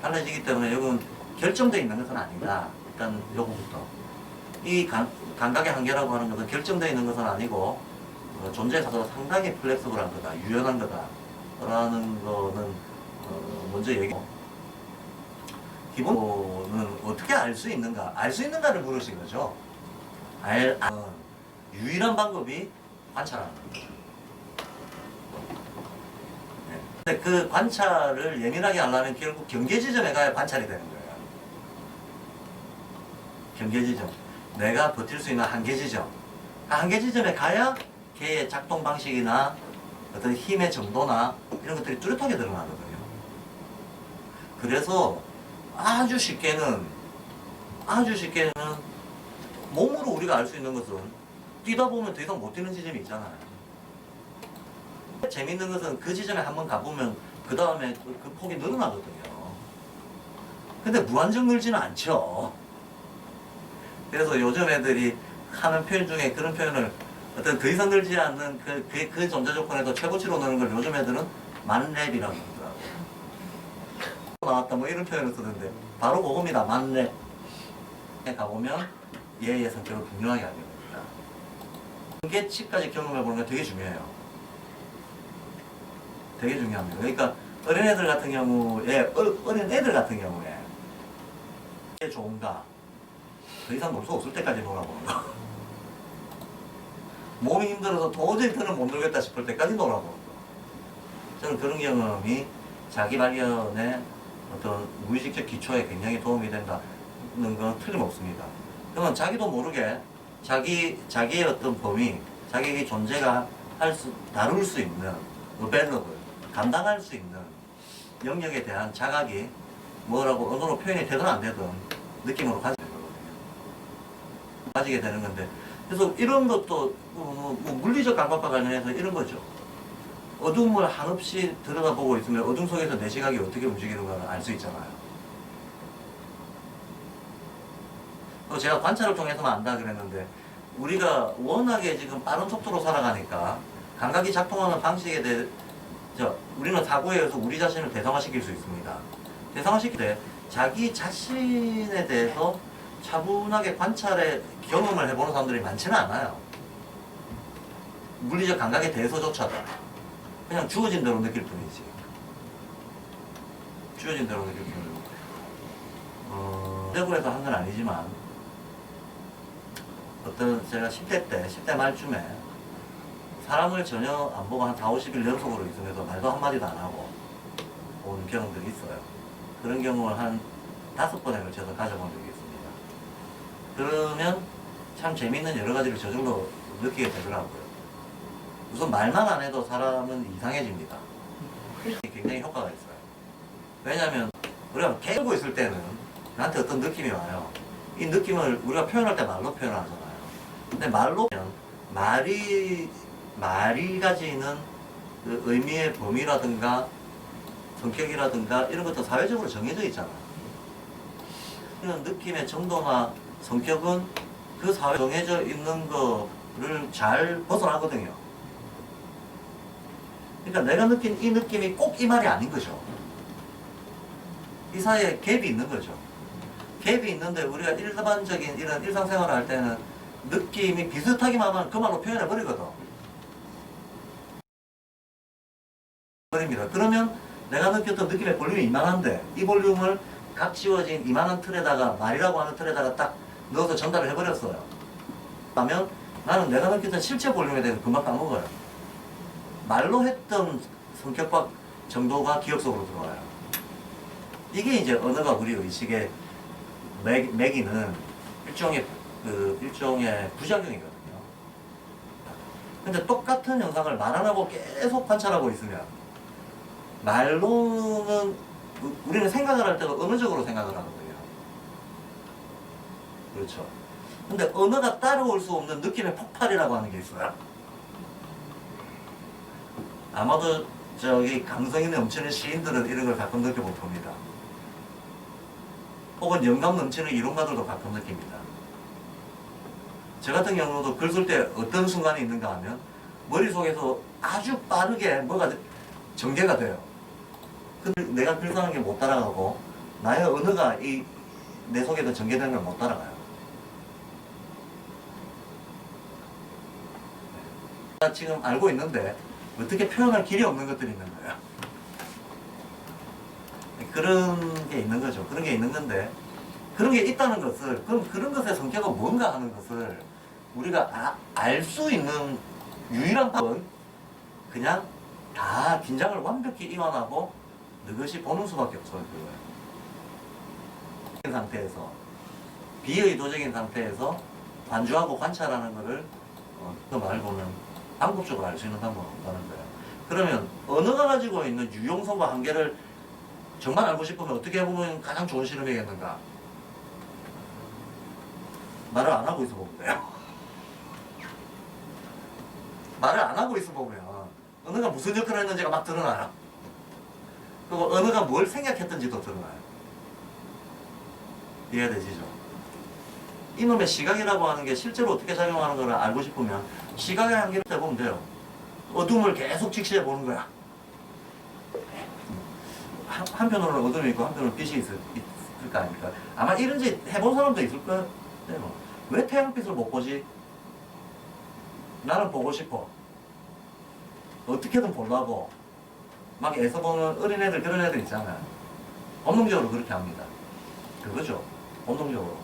달라지기 때문에 이건 결정되어 있는 것은 아니다. 일단 요거부터. 이 감각의 한계라고 하는 것은 결정되어 있는 것은 아니고 존재 자체가 상당히 플렉스블한 거다. 유연한 거다. 라는 거는 먼저 얘기하고 기본은 어떻게 알 수 있는가? 알 수 있는가를 물으신 거죠. 유일한 방법이 관찰하는 거예요. 네. 근데 그 관찰을 예민하게 하려면 결국 경계 지점에 가야 관찰이 되는 거예요. 경계 지점. 내가 버틸 수 있는 한계 지점. 한계 지점에 가야 걔의 작동 방식이나 어떤 힘의 정도나 이런 것들이 뚜렷하게 드러나거든요. 그래서 아주 쉽게는 몸으로 우리가 알 수 있는 것은 뛰다 보면 더 이상 못 뛰는 지점이 있잖아요. 재밌는 것은 그 지점에 한번 가보면 그 다음에 그 폭이 늘어나거든요. 근데 무한정 늘지는 않죠. 그래서 요즘 애들이 하는 표현 중에 그런 표현을 어떤 더 이상 늘지 않는 그 존재 조건에도 최고치로 느는 걸 요즘 애들은 만렙이라고 하더라고요. 나왔다 뭐 이런 표현을 쓰는데 바로 그겁니다. 만렙. 가보면 얘의 성격을 분명하게 알게 됩니다. 한계치까지 경험해보는 게 되게 중요해요. 되게 중요합니다. 그러니까 어린애들 같은 경우에 이게 좋은가? 더 이상 놀 수 없을 때까지 놀아보는 거. 몸이 힘들어서 도저히 더는 못 놀겠다 싶을 때까지 놀아보는 거. 저는 그런 경험이 자기 발견의 어떤 무의식적 기초에 굉장히 도움이 된다는 건 틀림없습니다. 그러면 자기도 모르게 자기의 어떤 범위, 자기의 존재가 다룰 수 있는 available, 감당할 수 있는 영역에 대한 자각이 뭐라고 언어로 표현이 되든 안 되든 느낌으로 가지게 되는 건데, 그래서 이런 것도 물리적 감각과 관련해서 이런 거죠. 어둠을 한없이 들여다보고 있으면 어둠 속에서 내 시각이 어떻게 움직이는가를 알 수 있잖아요. 또 제가 관찰을 통해서만 안다 그랬는데, 우리가 워낙에 지금 빠른 속도로 살아가니까 감각이 작동하는 방식에 대해 우리는 사고에 의해서 우리 자신을 대상화시킬 수 있습니다. 대상화시킬 때 자기 자신에 대해서 차분하게 관찰에 경험을 해보는 사람들이 많지는 않아요. 물리적 감각에 대해서조차도 그냥 주어진 대로 느낄 뿐이지. 주어진 대로 느낄 뿐이고. 대구에서 한 건 아니지만 어떤 제가 10대 말쯤에 사람을 전혀 안 보고 한 4, 50일 연속으로 있으면서 말도 한마디도 안 하고 온 경험들이 있어요. 그런 경험을 한 5번에 걸쳐서 가져본 적이 있습니다. 그러면 참 재밌는 여러 가지를 저절로 느끼게 되더라고요. 우선 말만 안 해도 사람은 이상해집니다. 굉장히 효과가 있어요. 왜냐하면 우리가 깨고 있을 때는 나한테 어떤 느낌이 와요. 이 느낌을 우리가 표현할 때 말로 표현하잖아요. 근데 말로 말이 가지는 그 의미의 범위라든가 성격이라든가 이런 것도 사회적으로 정해져 있잖아요. 이런 느낌의 정도나 성격은 그 사회에 정해져 있는 거를 잘 벗어나거든요. 그러니까 내가 느낀 이 느낌이 꼭 이 말이 아닌 거죠. 이 사이에 갭이 있는 거죠. 갭이 있는데 우리가 일반적인 이런 일상생활을 할 때는 느낌이 비슷하기만 하면 그 말로 표현해 버리거든. 그러면 내가 느꼈던 느낌의 볼륨이 이만한데 이 볼륨을 각 지워진 이만한 틀에다가 말이라고 하는 틀에다가 딱 넣어서 전달을 해버렸어요. 그러면 나는 내가 느꼈던 실제 볼륨에 대해서 금방 까먹어요. 말로 했던 성격과 정도가 기억 속으로 들어와요. 이게 이제 언어가 우리 의식에 매기는 일종의 부작용이거든요. 근데 똑같은 현상을 말 안 하고 계속 관찰하고 있으면 말로는 우리는 생각을 할 때도 언어적으로 생각을 하거든요. 그렇죠. 근데 언어가 따라올 수 없는 느낌의 폭발이라고 하는 게 있어요. 아마도 감성이 넘치는 시인들은 이런 걸 가끔 느껴볼 겁니다. 혹은 영감 넘치는 이론가들도 가끔 느낍니다. 저 같은 경우도 글 쓸 때 어떤 순간이 있는가 하면 머릿속에서 아주 빠르게 뭐가 전개가 돼요. 근데 내가 글 쓰는 게 못 따라가고 나의 언어가 내 속에서 전개되는 걸 못 따라가요. 내가 지금 알고 있는데 어떻게 표현할 길이 없는 것들이 있는 거예요. 그런 게 있는 거죠. 그런 게 있는 건데 그런 게 있다는 것을 그럼 그런 것의 성격은 뭔가 하는 것을 우리가 알 수 있는 유일한 방법은 그냥 다 긴장을 완벽히 이완하고 느긋이 보는 수밖에 없어요. 그거예요. 상태에서 비의도적인 상태에서 관주하고 관찰하는 것을 그 말고는 방법적으로 알 수 있는 방법은 없다는 거예요. 그러면 언어가 가지고 있는 유용성과 한계를 정말 알고 싶으면 어떻게 해보면 가장 좋은 실험이겠는가? 말을 안 하고 있어 보면 돼요. 말을 안 하고 있어 보면 언어가 무슨 역할을 했는지가 막 드러나요. 그리고 언어가 뭘 생각했던지도 드러나요. 이해되시죠? 이놈의 시각이라고 하는 게 실제로 어떻게 작용하는 걸 알고 싶으면 시각의 한계를 해보면 돼요. 어둠을 계속 직시해 보는 거야. 한편으로는 어둠이 있고 한편으로는 빛이 있을 거 아닙니까? 아마 이런지 해본 사람도 있을 거예요. 왜 태양빛을 못 보지? 나는 보고 싶어. 어떻게든 보려고 막 애써 보는 어린애들 그런 애들 있잖아요. 본능적으로 그렇게 합니다. 그거죠. 본능적으로.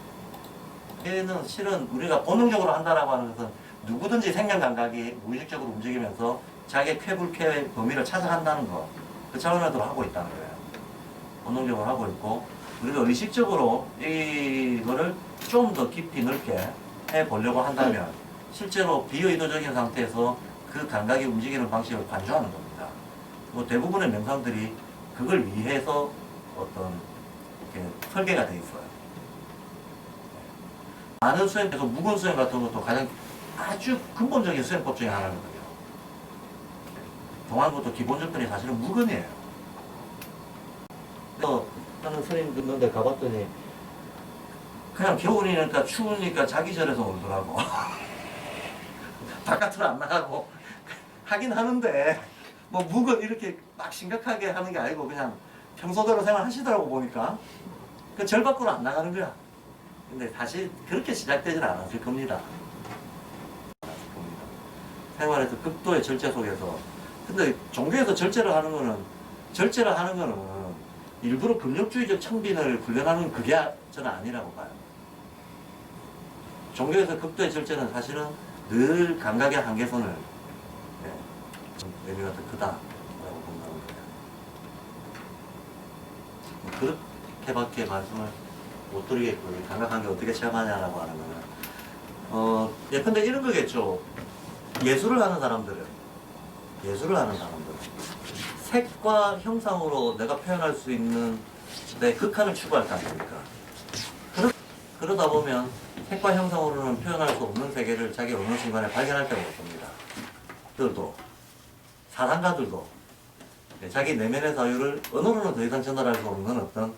얘는 실은 우리가 본능적으로 한다라고 하는 것은 누구든지 생명 감각이 무의식적으로 움직이면서 자기의 쾌불쾌의 범위를 찾아간다는 거, 그 차원에서 하고 있다는 거예요. 본능적으로 하고 있고, 우리가 의식적으로 이거를 좀 더 깊이 넓게 해보려고 한다면 실제로 비의도적인 상태에서 그 감각이 움직이는 방식을 관조하는 겁니다. 뭐 대부분의 명상들이 그걸 위해서 어떤 이렇게 설계가 되어 있어요. 많은 수행에서 묵은 수행 같은 것도 가장 아주 근본적인 수행법 중에 하나거든요. 동안부터 기본 접근이 사실은 묵은이에요. 그래서 하는 스님 듣는데 가봤더니 그냥 겨울이니까 추우니까 자기 전에서 놀더라고. 바깥으로 안 나가고 하긴 하는데 뭐 묵은 이렇게 막 심각하게 하는 게 아니고 그냥 평소대로 생활하시더라고 보니까 그 절 밖으로 안 나가는 거야. 근데 사실 그렇게 시작되진 않았을 겁니다. 생활에서 극도의 절제 속에서. 근데 종교에서 절제를 하는 거는 일부러 금욕주의적 청빈을 훈련하는 그게 저는 아니라고 봐요. 종교에서 극도의 절제는 사실은 늘 감각의 한계선을 의미가 더 크다라고 본다는 거예요. 그렇게밖에 말씀을 못 드리겠고요. 감각 한계 어떻게 체험하냐라고 하는 거는 예컨대 이런 거겠죠. 예술을 하는 사람들은 색과 형상으로 내가 표현할 수 있는 내 극한을 추구할 거 아닙니까? 그러다 보면 색과 형상으로는 표현할 수 없는 세계를 자기 어느 순간에 발견할 때가 올 겁니다. 그들도 사상가들도 자기 내면의 자유를 언어로는 더 이상 전달할 수 없는 어떤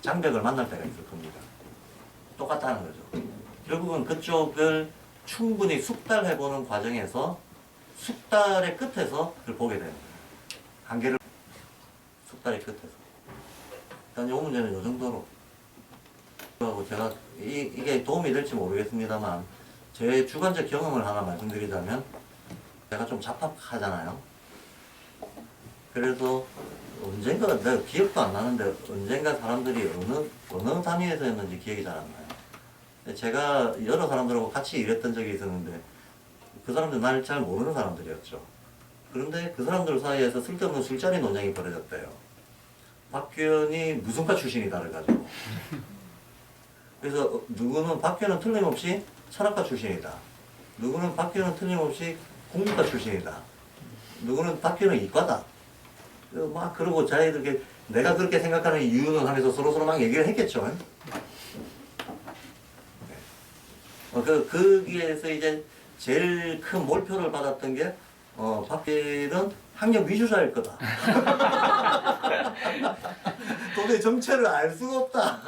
장벽을 만날 때가 있을 겁니다. 똑같다는 거죠. 결국은 그쪽을 충분히 숙달해보는 과정에서 숙달의 끝에서 그걸 보게 되는 거예요. 한계를 숙달의 끝에서. 일단 이 문제는 이 정도로. 하고 제가 이게 도움이 될지 모르겠습니다만 제 주관적 경험을 하나 말씀드리자면 제가 좀 잡학하잖아요. 그래서 언젠가 내가 기억도 안 나는데 언젠가 사람들이 어느 단위에서였는지 기억이 잘 안 나요. 제가 여러 사람들하고 같이 일했던 적이 있었는데 그 사람들 날 잘 모르는 사람들이었죠. 그런데 그 사람들 사이에서 쓸데없는 술자리 논쟁이 벌어졌대요. 박규현이 무슨과 출신이다 그래가지고 그래서 누구는 박규현은 틀림없이 철학과 출신이다. 누구는 박규현은 틀림없이 공문과 출신이다. 누구는 박규현은 이과다. 막 그러고 자기들 내가 그렇게 생각하는 이유는 하면서 서로서로 막 얘기를 했겠죠. 거기에서 이제 제일 큰 몰표를 받았던 게 박규현은 학력 위주자일 거다. 도대체 정체를 알 수가 없다.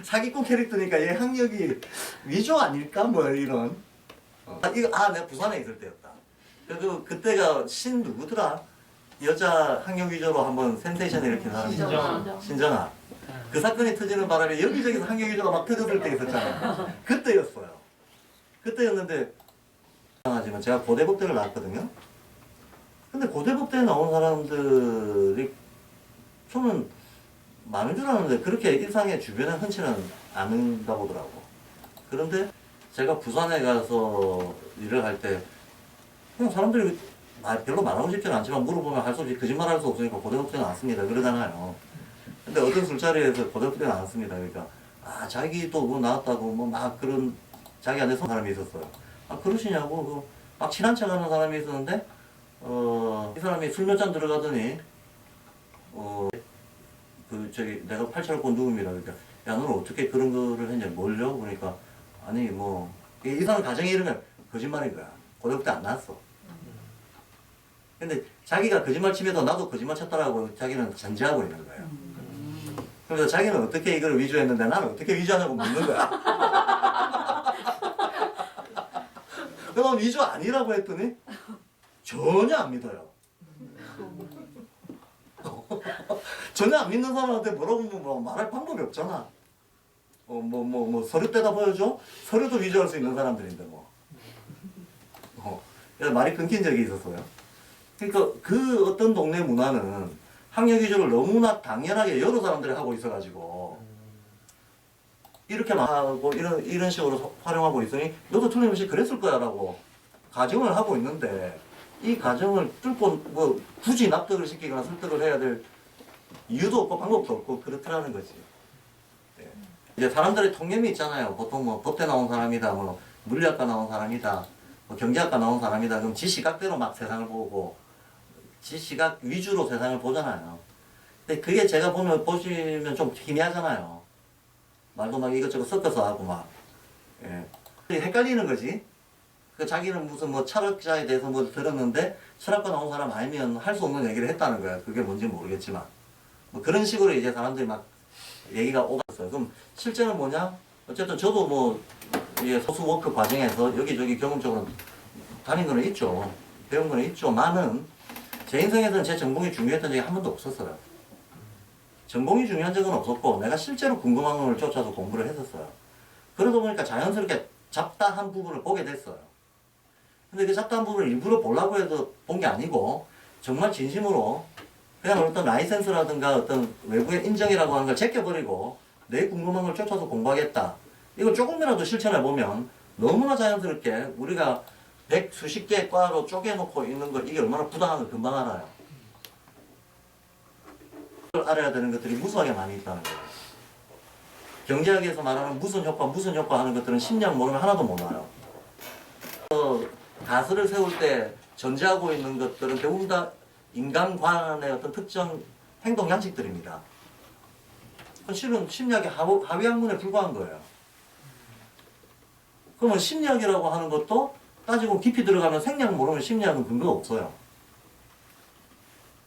사기꾼 캐릭터니까 얘 학력이 위조 아닐까? 뭐 이런. 내가 부산에 있을 때였다. 그래도 그때가 누구더라? 여자 학력 위조로 한번 센세이션 일으킨 사람이 신정아. 그 사건이 터지는 바람에 여기저기서 학력 위조가 막 터졌을 때 있었잖아요. 그때였어요. 그때였는데 하지만 제가 고대법대를 나왔거든요. 근데 고대법대에 나온 사람들이 저는 많은 줄 알았는데 그렇게 일상의 주변에 흔치는 않은가 보더라고. 그런데 제가 부산에 가서 일을 할 때 그냥 사람들이 별로 말하고 싶지는 않지만 물어보면 할 수 없이 거짓말할 수 없으니까 고대법대 나왔습니다 그러잖아요. 근데 어떤 술자리에서 고대법대 나왔습니다. 그러니까 자기도 뭐 나왔다고 뭐 막 그런 자기 안에 선 사람이 있었어요. 그러시냐고 막 친한 척하는 사람이 있었는데 이 사람이 술 몇 잔 들어가더니 내가 8,000원권 누금이라 그러니까 야 너는 어떻게 그런 거를 했냐 뭘요? 그러니까 아니 뭐 이 사람 가정이 이러면 거짓말인 거야. 고대법대 안 나왔어. 근데 자기가 거짓말 치면서 나도 거짓말 쳤다라고 자기는 전제하고 있는 거예요. 그래서 자기는 어떻게 이걸 위조했는데 나는 어떻게 위조하냐고 묻는 거야. 그럼 위조 아니라고 했더니 전혀 안 믿어요. 전혀 안 믿는 사람한테 물어보면 뭐 말할 방법이 없잖아. 서류 떼다 보여줘? 서류도 위조할 수 있는 사람들인데 뭐. 그래서 말이 끊긴 적이 있었어요. 그러니까 그 어떤 동네 문화는 학력 위조를 너무나 당연하게 여러 사람들이 하고 있어가지고 이렇게 하고 이런 식으로 활용하고 있으니 너도 틀림없이 그랬을 거야라고 가정을 하고 있는데 이 가정을 뚫고 뭐 굳이 납득을 시키거나 설득을 해야 될 이유도 없고 방법도 없고 그렇더라는 거지. 네. 이제 사람들의 통념이 있잖아요. 보통 뭐 법대 나온 사람이다, 뭐 물리학과 나온 사람이다, 뭐 경제학과 나온 사람이다. 그럼 지 시각대로 막 세상을 보고 지 시각 위주로 세상을 보잖아요. 근데 그게 제가 보시면 좀 희미하잖아요. 말도 막 이것저것 섞어서 하고 막. 예. 헷갈리는 거지. 그 자기는 무슨 뭐 철학자에 대해서 뭐 들었는데 철학과 나온 사람 아니면 할 수 없는 얘기를 했다는 거야. 그게 뭔지 모르겠지만. 뭐 그런 식으로 이제 사람들이 막 얘기가 오갔어요. 그럼 실제는 뭐냐? 어쨌든 저도 뭐 이게 소수 워크 과정에서 여기저기 경험적으로 다닌 거는 있죠. 배운 거는 있죠. 많은 제 인생에서는 제 전공이 중요했던 적이 한 번도 없었어요. 전공이 중요한 적은 없었고 내가 실제로 궁금한 걸 쫓아서 공부를 했었어요. 그러다 보니까 자연스럽게 잡다한 부분을 보게 됐어요. 근데 그 잡다한 부분을 일부러 보려고 해서 본 게 아니고 정말 진심으로 그냥 어떤 라이센스라든가 어떤 외부의 인정이라고 하는 걸 제껴버리고 내 궁금한 걸 쫓아서 공부하겠다. 이걸 조금이라도 실천해보면 너무나 자연스럽게 우리가 100수십 개의 과로 쪼개놓고 있는 걸 이게 얼마나 부당한 걸 금방 알아요. 그걸 알아야 되는 것들이 무수하게 많이 있다는 거예요. 경제학에서 말하는 무슨 효과 하는 것들은 심리학 모르면 하나도 못 알아요. 가설을 세울 때 전제하고 있는 것들은 대부분 다 인간관의 어떤 특정 행동 양식들입니다. 실은 심리학의 하위 학문에 불과한 거예요. 그러면 심리학이라고 하는 것도 따지고 깊이 들어가면 생략 모르면 심리학은 근거가 없어요.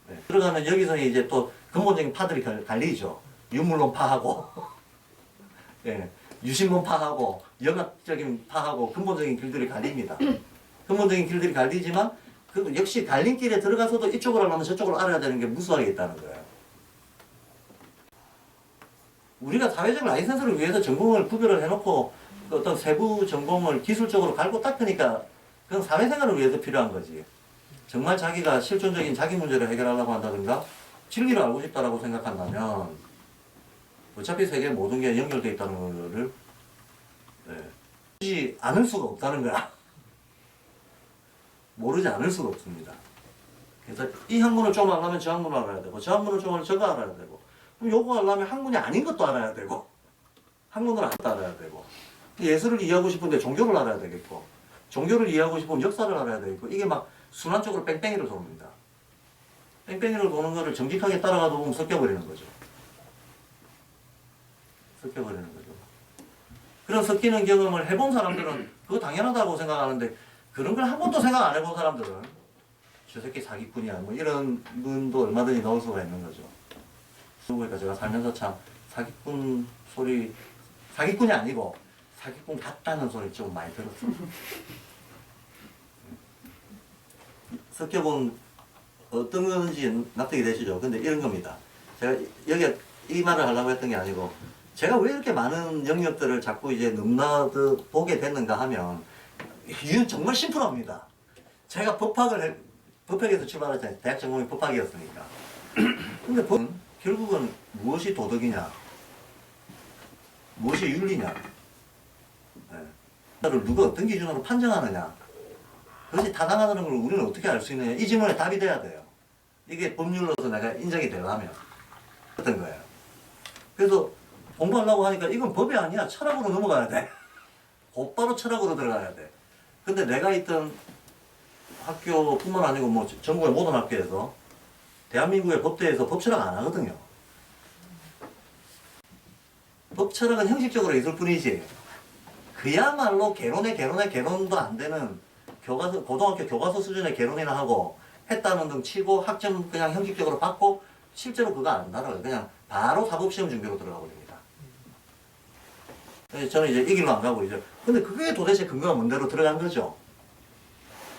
네. 들어가면 여기서 이제 또 근본적인 파들이 갈리죠. 유물론 파하고, 예, 유신론 파하고, 영학적인 파하고 근본적인 길들이 갈립니다. 근본적인 길들이 갈리지만 그 역시 갈림길에 들어가서도 이쪽으로 알면 저쪽으로 알아야 되는 게 무수하게 있다는 거예요. 우리가 사회적 라이센스를 위해서 전공을 구별을 해놓고 그 어떤 세부 전공을 기술적으로 갈고 닦으니까 그건 사회생활을 위해서 필요한 거지. 정말 자기가 실존적인 자기 문제를 해결하려고 한다든가 진리를 알고 싶다라고 생각한다면 어차피 세계의 모든 게 연결되어 있다는 거를 모르지 않을 수가 없다는 거야. 모르지 않을 수가 없습니다. 그래서 이 학문을 좀 알려면 저 학문을 알아야 되고 저 학문을 좀 알려면 저거 알아야 되고 그럼 요거 알려면 학문이 아닌 것도 알아야 되고 학문을 안 알아야 되고 예술을 이해하고 싶은데 종교를 알아야 되겠고 종교를 이해하고 싶으면 역사를 알아야 되겠고 이게 막 순환적으로 뺑뺑이를 돕니다. 뺑뺑이를 도는 거를 정직하게 따라가다 보면 섞여버리는 거죠. 섞여버리는 거죠. 그런 섞이는 경험을 해본 사람들은 그거 당연하다고 생각하는데 그런 걸 한 번도 생각 안 해본 사람들은 저 새끼 사기꾼이야 뭐 이런 분도 얼마든지 나올 수가 있는 거죠. 그러니까 제가 살면서 참 사기꾼 소리 사기꾼이 아니고 사기꾼 같다는 소리 좀 많이 들었어요. 섞여본 어떤 건지 납득이 되시죠? 근데 이런 겁니다. 제가 여기 이 말을 하려고 했던 게 아니고 제가 왜 이렇게 많은 영역들을 자꾸 이제 넘나드 보게 됐는가 하면 이유는 정말 심플합니다. 제가 법학에서 출발했잖아요. 대학 전공이 법학이었으니까. 근데 법은 결국은 무엇이 도덕이냐, 무엇이 윤리냐, 를 누가 어떤 기준으로 판정하느냐, 그것이 타당하다는 걸 우리는 어떻게 알 수 있느냐, 이 질문에 답이 돼야 돼요. 이게 법률로서 내가 인정이 되려면 어떤 거예요. 그래서 공부하려고 하니까 이건 법이 아니야. 철학으로 넘어가야 돼. 곧바로 철학으로 들어가야 돼. 근데 내가 있던 학교뿐만 아니고 뭐 전국의 모든 학교에서 대한민국의 법대에서 법철학 안 하거든요. 법철학은 형식적으로 있을 뿐이지 그야말로 개론도 안 되는 교과서, 고등학교 교과서 수준의 개론이나 하고 했다는 등 치고 학점 그냥 형식적으로 받고 실제로 그거 안 달아요. 그냥 바로 사법시험 준비로 들어가 버립니다. 저는 이제 이 길로 안 가고 이제 근데 그게 도대체 근거가 뭔대로 들어간 거죠.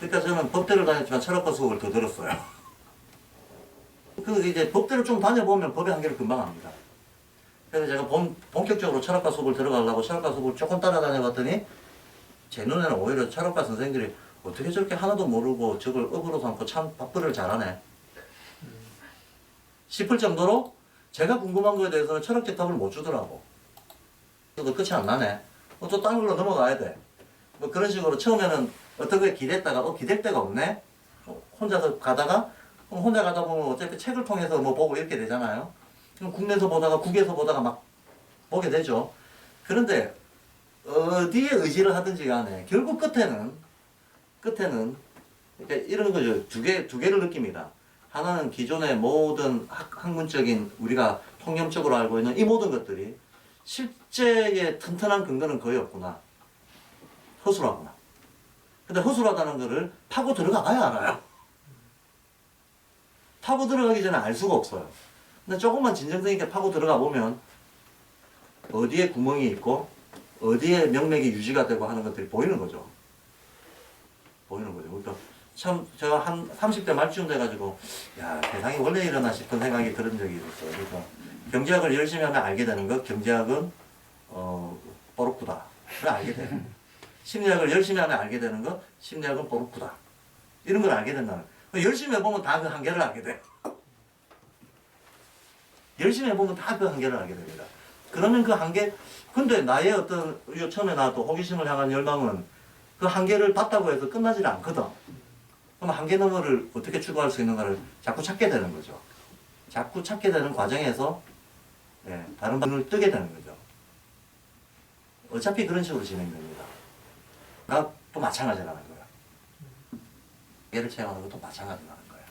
그러니까 저는 법대를 다녔지만 철학과 수업을 더 들었어요. 그 이제 법대를 좀 다녀보면 법의 한계를 금방 압니다. 그래서 제가 본격적으로 철학과 수업을 들어가려고 철학과 수업을 조금 따라다녀봤더니 제 눈에는 오히려 철학과 선생님들이 어떻게 저렇게 하나도 모르고 저걸 업으로 삼고 참 밥벌이를 잘하네 싶을 정도로 제가 궁금한 거에 대해서는 철학적 답을 못 주더라고. 또 끝이 안 나네. 또 다른 걸로 넘어가야 돼. 뭐 그런 식으로 처음에는 어떻게 기댔다가 기댈 데가 없네. 혼자서 가다가 그럼 혼자 가다 보면 어차피 책을 통해서 뭐 보고 이렇게 되잖아요. 그럼 국내에서 보다가 국에서 보다가 막 보게 되죠. 그런데 어디에 의지를 하든지 간에 결국 끝에는 그러니까 이런 거죠. 두 개를 느낍니다. 하나는 기존의 모든 학문적인 우리가 통념적으로 알고 있는 이 모든 것들이 실제의 튼튼한 근거는 거의 없구나. 허술하구나. 근데 허술하다는 거를 파고 들어가 봐야 알아요. 파고 들어가기 전에 알 수가 없어요. 근데 조금만 진정성 있게 파고 들어가 보면 어디에 구멍이 있고 어디에 명맥이 유지가 되고 하는 것들이 보이는 거죠. 그러니까 참 제가 한 30대 말쯤 돼가지고 야 세상이 원래 이러나 싶은 생각이 들은 적이 있었어요. 그러니까 경제학을 열심히 하면 알게 되는 거, 경제학은 뽀록구다. 그걸 알게 돼요. 심리학을 열심히 하면 알게 되는 거, 심리학은 뽀록구다. 이런 걸 알게 된다는 거예요. 열심히 해보면 다 그 한계를 알게 돼요. 열심히 해보면 다 그 한계를 알게 됩니다. 그러면 그 한계, 근데 나의 어떤, 처음에 나왔던 호기심을 향한 열망은 그 한계를 봤다고 해서 끝나지 않거든. 그럼 한계 너머를 어떻게 추구할 수 있는가를 자꾸 찾게 되는 거죠. 자꾸 찾게 되는 과정에서 다른 방을 뜨게 되는 거죠. 어차피 그런 식으로 진행됩니다. 또 마찬가지라는 거예요. 한계를 체험하는 것도 마찬가지라는 거예요.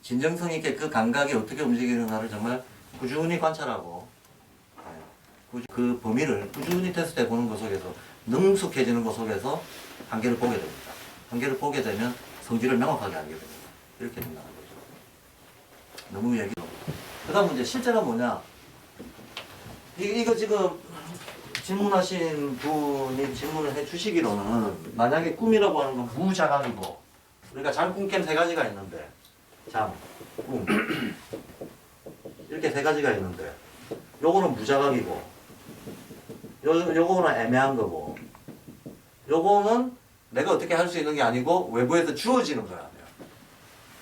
진정성 있게 그 감각이 어떻게 움직이는가를 정말 꾸준히 관찰하고 그 범위를 꾸준히 테스트해 보는 것 속에서 능숙해지는 것 속에서 한계를 보게 됩니다. 한계를 보게 되면 성질을 명확하게 알게 됩니다. 이렇게 된다는 거죠. 너무 얘기하고. 그 다음 문제, 실제가 뭐냐? 이거 지금 질문하신 분이 질문을 해 주시기로는 만약에 꿈이라고 하는 건 무자각이고 우리가 잠꿈 세 가지가 있는데 잠, 꿈 이렇게 세 가지가 있는데 요거는 무자각이고 요거는 애매한 거고 요거는 내가 어떻게 할 수 있는 게 아니고 외부에서 주어지는 거야.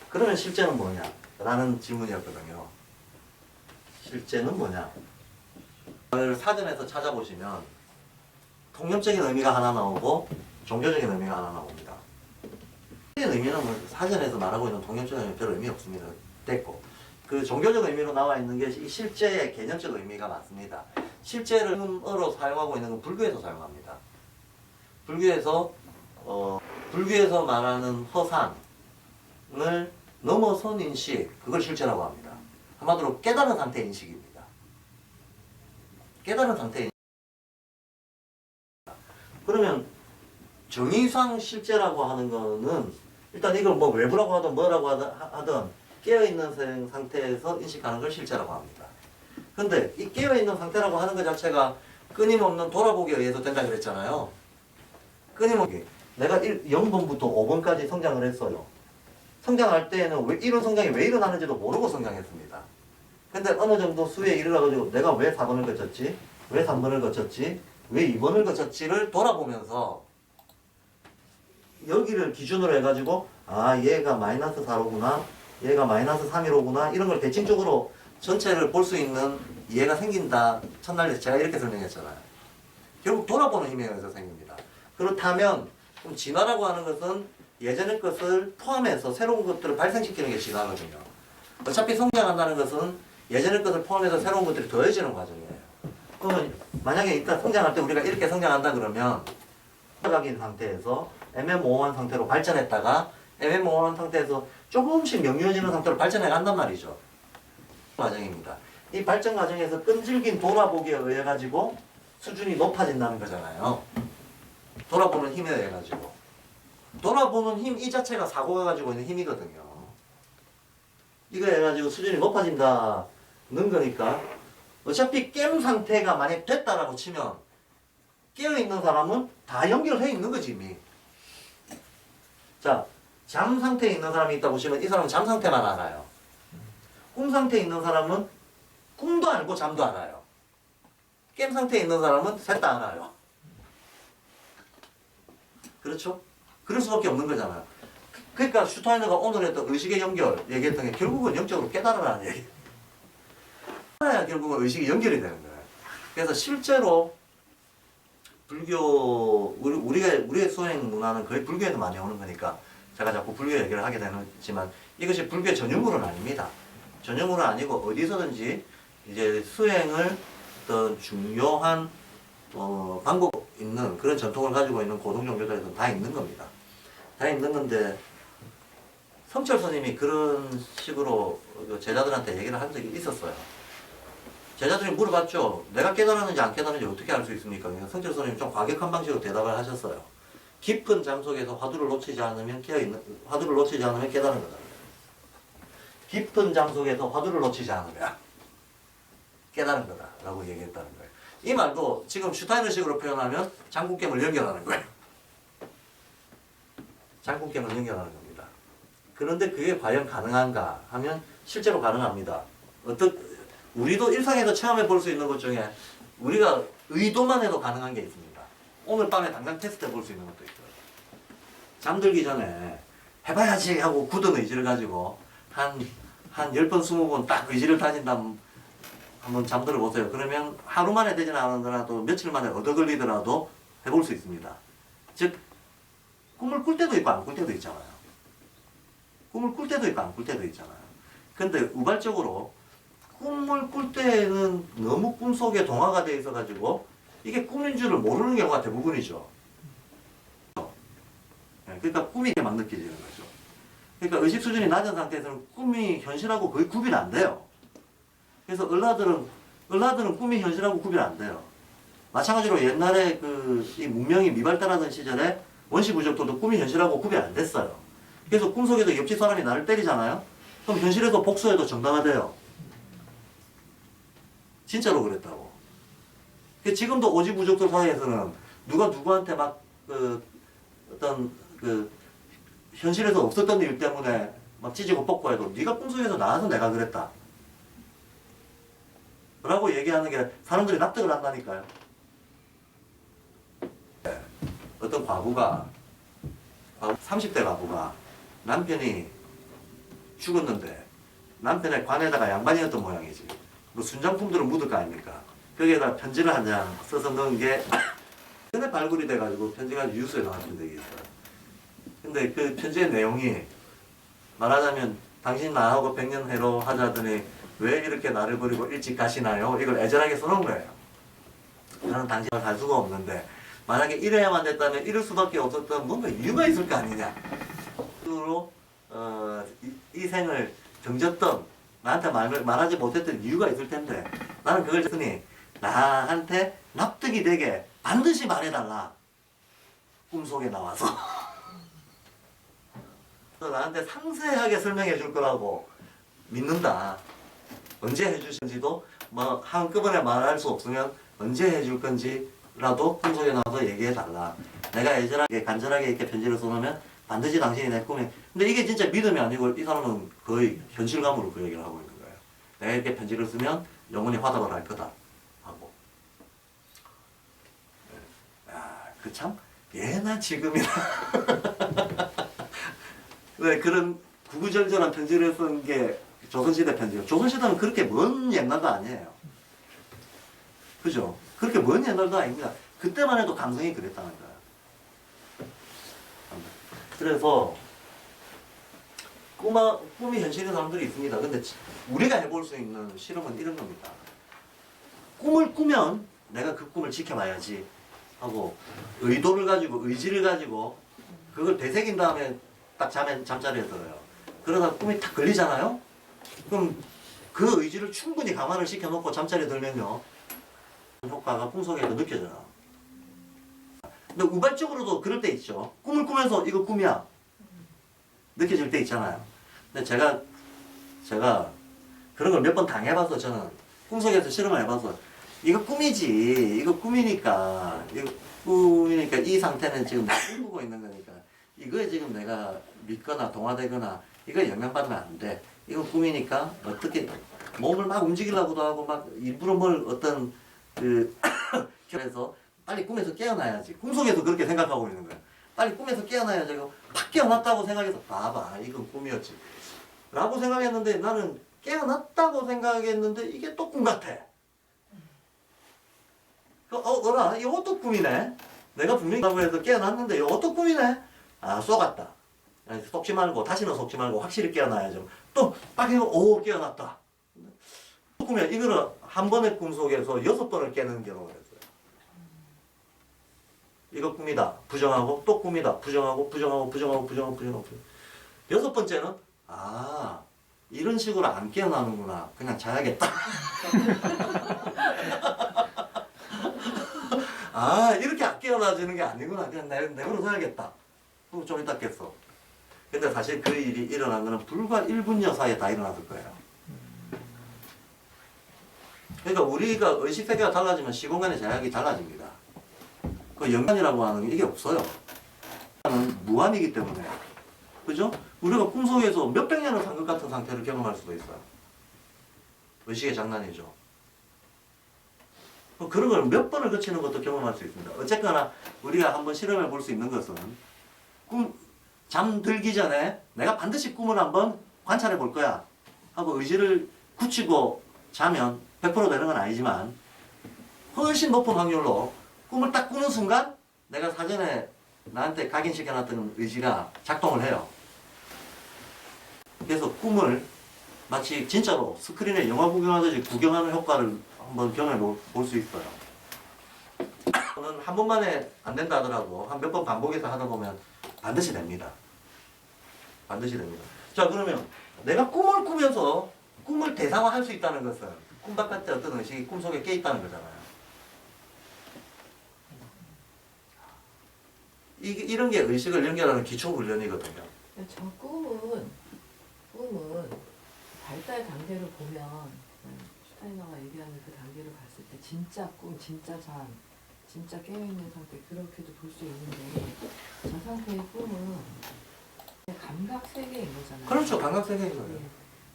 그러면 실제는 뭐냐? 라는 질문이었거든요. 실제는 뭐냐? 사전에서 찾아보시면 통념적인 의미가 하나 나오고 종교적인 의미가 하나 나옵니다. 의미는 뭐 사전에서 말하고 있는 통념적인 의미 별 의미 없습니다. 됐고 그 종교적 의미로 나와 있는 게 실제의 개념적 의미가 맞습니다. 실제를 어로 사용하고 있는 건 불교에서 사용합니다. 불교에서 말하는 허상을 넘어선 인식, 그걸 실제라고 합니다. 한마디로 깨달은 상태의 인식입니다. 깨달은 상태의 인식. 그러면 정의상 실제라고 하는 거는 일단 이걸 뭐 외부라고 하든 뭐라고 하든 깨어있는 상태에서 인식하는 걸 실제라고 합니다. 근데 이 깨어있는 상태라고 하는 것 자체가 끊임없는 돌아보기에 의해서 된다 그랬잖아요. 끊임없게 내가 0번부터 5번까지 성장을 했어요. 성장할 때에는 이런 성장이 왜 일어나는지도 모르고 성장했습니다. 근데 어느 정도 수에 이르러가지고 내가 왜 4번을 거쳤지? 왜 3번을 거쳤지? 왜 2번을 거쳤지를 돌아보면서 여기를 기준으로 해가지고 아 얘가 마이너스 4로구나 얘가 마이너스 315구나 이런 걸 대칭적으로 전체를 볼 수 있는 이해가 생긴다. 첫날 제가 이렇게 설명했잖아요. 결국 돌아보는 힘에 의해서 생깁니다. 그렇다면 그럼 진화라고 하는 것은 예전의 것을 포함해서 새로운 것들을 발생시키는 게 진화거든요. 어차피 성장한다는 것은 예전의 것을 포함해서 새로운 것들이 더해지는 과정이에요. 그러면 만약에 일단 성장할 때 우리가 이렇게 성장한다 그러면 각인 상태에서 애매모호한 상태로 발전했다가 애매모호한 상태에서 조금씩 명료해지는 상태로 발전해 간단 말이죠. 과정입니다. 이 발전 과정에서 끈질긴 돌아보기에 의해 가지고 수준이 높아진다는 거잖아요. 돌아보는 힘에 의해 가지고 돌아보는 힘 이 자체가 사고가 가지고 있는 힘이거든요. 이거 해가지고 수준이 높아진다는 거니까 어차피 깸 상태가 만약 됐다라고 치면 깨어있는 사람은 다 연결해 있는 거지 이미. 자, 잠 상태에 있는 사람이 있다고 보시면 이 사람은 잠 상태만 알아요. 꿈 상태에 있는 사람은 꿈도 알고 잠도 알아요. 깸 상태에 있는 사람은 셋 다 알아요. 그렇죠? 그럴 수밖에 없는 거잖아요. 그러니까 슈타이너가 오늘 했던 의식의 연결 얘기했던 게 결국은 영적으로 깨달으라는 얘기. 깨달아야 결국은 의식이 연결이 되는 거예요. 그래서 실제로 불교 우리의 수행 문화는 거의 불교에도 많이 오는 거니까 제가 자꾸 불교 얘기를 하게 되지만 이것이 불교의 전유물은 아닙니다. 전유물은 아니고 어디서든지 이제 수행을 어떤 중요한 방법 있는 그런 전통을 가지고 있는 고등 종교들에서 다 있는 겁니다. 다 있는 건데 성철 스님이 그런 식으로 제자들한테 얘기를 한 적이 있었어요. 제자들이 물어봤죠. 내가 깨달았는지 안 깨달았는지 어떻게 알 수 있습니까? 성철 스님이 좀 과격한 방식으로 대답을 하셨어요. 깊은 잠 속에서 화두를 놓치지 않으면 깨달은 거다. 깊은 잠 속에서 화두를 놓치지 않으면 깨달은 거다. 라고 얘기했다는 거예요. 이 말도 지금 슈타이너식으로 표현하면 장국gem을 연결하는 거예요. 장국gem을 연결하는 겁니다. 그런데 그게 과연 가능한가 하면 실제로 가능합니다. 우리도 일상에서 체험해 볼 수 있는 것 중에 우리가 의도만 해도 가능한 게 있습니다. 오늘 밤에 당장 테스트 해볼 수 있는 것도 있어요. 잠들기 전에 해봐야지 하고 굳은 의지를 가지고 한 10번, 20번 딱 의지를 다진 다음 한번 잠들어 보세요. 그러면 하루 만에 되진 않더라도 며칠 만에 얻어 걸리더라도 해볼 수 있습니다. 즉, 꿈을 꿀 때도 있고 안 꿀 때도 있잖아요. 꿈을 꿀 때도 있고 안 꿀 때도 있잖아요. 근데 우발적으로 꿈을 꿀 때는 너무 꿈속에 동화가 돼 있어가지고 이게 꿈인 줄을 모르는 경우가 대부분이죠. 그러니까 꿈이 막 느껴지는 거죠. 그러니까 의식 수준이 낮은 상태에서는 꿈이 현실하고 거의 구분이 안 돼요. 그래서 을라들은 꿈이 현실하고 구분이 안 돼요. 마찬가지로 옛날에 이 문명이 미발달하던 시절에 원시부족들도 꿈이 현실하고 구분이 안 됐어요. 그래서 꿈속에서 옆집 사람이 나를 때리잖아요. 그럼 현실에서 복수해도 정당화돼요. 진짜로 그랬다고. 지금도 오지부족들 사이에서는 누가 누구한테 막 현실에서 없었던 일 때문에 막 찢고 뽑고 해도 네가 꿈속에서 나와서 내가 그랬다 라고 얘기하는 게 사람들이 납득을 한다니까요. 어떤 과부가 30대 과부가 남편이 죽었는데 남편의 관에다가 양반이었던 모양이지. 뭐 순장품들은 묻을 거 아닙니까? 거기에다 편지를 한 장 써서 넣은 게 전에 발굴이 돼가지고 편지가 뉴스에 나왔던 적이 있어요. 근데 그 편지의 내용이 말하자면 당신 나하고 100년 해로 하자더니 왜 이렇게 나를 버리고 일찍 가시나요? 이걸 애절하게 써놓은 거예요. 나는 당신을 갈 수가 없는데 만약에 이래야만 됐다면 이럴 수밖에 없었던 뭔가 이유가 있을 거 아니냐. 으로 이 생을 정졌던 나한테 말하지 못했던 이유가 있을 텐데 나는 그걸 했으니 나한테 납득이 되게 반드시 말해달라. 꿈속에 나와서 나한테 상세하게 설명해 줄 거라고 믿는다. 언제 해주신지도 뭐 한꺼번에 말할 수 없으면 언제 해줄 건지라도 꿈속에 나와서 얘기해 달라. 내가 애절하게 간절하게 이렇게 편지를 써놓으면 반드시 당신이 내 꿈에. 근데 이게 진짜 믿음이 아니고 이 사람은 거의 현실감으로 그 얘기를 하고 있는 거예요. 내가 이렇게 편지를 쓰면 영원히 화답을 할 거다 하고. 그 참 예나 지금이나 왜 그런 구구절절한 편지를 쓴 게 조선시대 편지예요. 조선시대는 그렇게 먼 옛날도 아니에요. 그죠? 그렇게 먼 옛날도 아닙니다. 그때만 해도 감성이 그랬다는 거예요. 그래서 꿈이 현실인 사람들이 있습니다. 근데 우리가 해볼 수 있는 실험은 이런 겁니다. 꿈을 꾸면 내가 그 꿈을 지켜봐야지 하고 의도를 가지고 의지를 가지고 그걸 되새긴 다음에 딱 잠자리에 들어요. 그러다 꿈이 탁 걸리잖아요. 그럼 그 의지를 충분히 강화를 시켜놓고 잠자리에 들면요 효과가 꿈속에서 느껴져요. 근데 우발적으로도 그럴 때 있죠. 꿈을 꾸면서 이거 꿈이야 느껴질 때 있잖아요. 근데 제가 그런 걸 몇 번 당해봐서 저는 꿈속에서 실험을 해봐서 이거 꿈이지. 이거 꿈이니까 이 상태는 지금 꿈꾸고 있는 거니까 이거에 지금 내가 믿거나 동화되거나 이거에 영향받으면 안 돼. 이건 꿈이니까 어떻게 몸을 막 움직이려고도 하고 막 일부러 뭘 어떤 그래서 빨리 꿈에서 깨어나야지. 꿈속에서 그렇게 생각하고 있는 거야. 빨리 꿈에서 깨어나야지. 팍 깨어났다고 생각해서 봐봐 이건 꿈이었지 라고 생각했는데 나는 깨어났다고 생각했는데 이게 또 꿈 같아. 어라, 이것도 꿈이네. 내가 분명히 라고 해서 깨어났는데 이것도 꿈이네. 아, 쏘갔다. 아니, 속지 말고, 다시는 속지 말고 확실히 깨어나야죠. 또, 딱 이거, 오, 깨어났다. 꿈이야. 이거는 한 번의 꿈 속에서 6번을 깨는 경우가 있어요. 이거 꿈이다. 부정하고, 또 꿈이다. 부정하고, 부정하고, 부정하고, 부정하고, 부정하고. 6번째는, 아, 이런 식으로 안 깨어나는구나. 그냥 자야겠다. 아, 이렇게 안 깨어나지는 게 아니구나. 그냥 내버려 둬야겠다. 그리고 좀 이따 깼어. 근데 사실 그 일이 일어난 거는 불과 1분여 사이에 다 일어났을 거예요. 그러니까 우리가 의식세계가 달라지면 시공간의 제약이 달라집니다. 그 연관이라고 하는 게 이게 없어요. 무한이기 때문에. 그죠? 우리가 꿈속에서 몇백 년을 산 것 같은 상태를 경험할 수도 있어요. 의식의 장난이죠. 그런 걸 몇 번을 거치는 것도 경험할 수 있습니다. 어쨌거나 우리가 한번 실험해 볼 수 있는 것은 잠들기 전에 내가 반드시 꿈을 한번 관찰해 볼 거야 하고 의지를 굳히고 자면 100% 되는 건 아니지만 훨씬 높은 확률로 꿈을 딱 꾸는 순간 내가 사전에 나한테 각인시켜놨던 의지가 작동을 해요. 그래서 꿈을 마치 진짜로 스크린에 영화 구경하듯이 구경하는 효과를 한번 경험해 볼 수 있어요. 저는 한 번만에 안 된다 하더라도 한 몇 번 반복해서 하다 보면 반드시 됩니다. 반드시 됩니다. 자, 그러면 내가 꿈을 꾸면서 꿈을 대상화할 수 있다는 것은 꿈 바깥에 어떤 의식이 꿈속에 깨 있다는 거잖아요. 이런 게 의식을 연결하는 기초 훈련이거든요. 저 꿈은 발달 단계를 보면 슈타이너가 얘기하는 그 단계를 봤을 때 진짜 꿈, 진짜 잠, 진짜 깨어있는 상태 그렇게도 볼 수 있는데 저 상태의 꿈은 감각 세계인 거잖아요. 그렇죠. 감각 세계인 거예요. 네.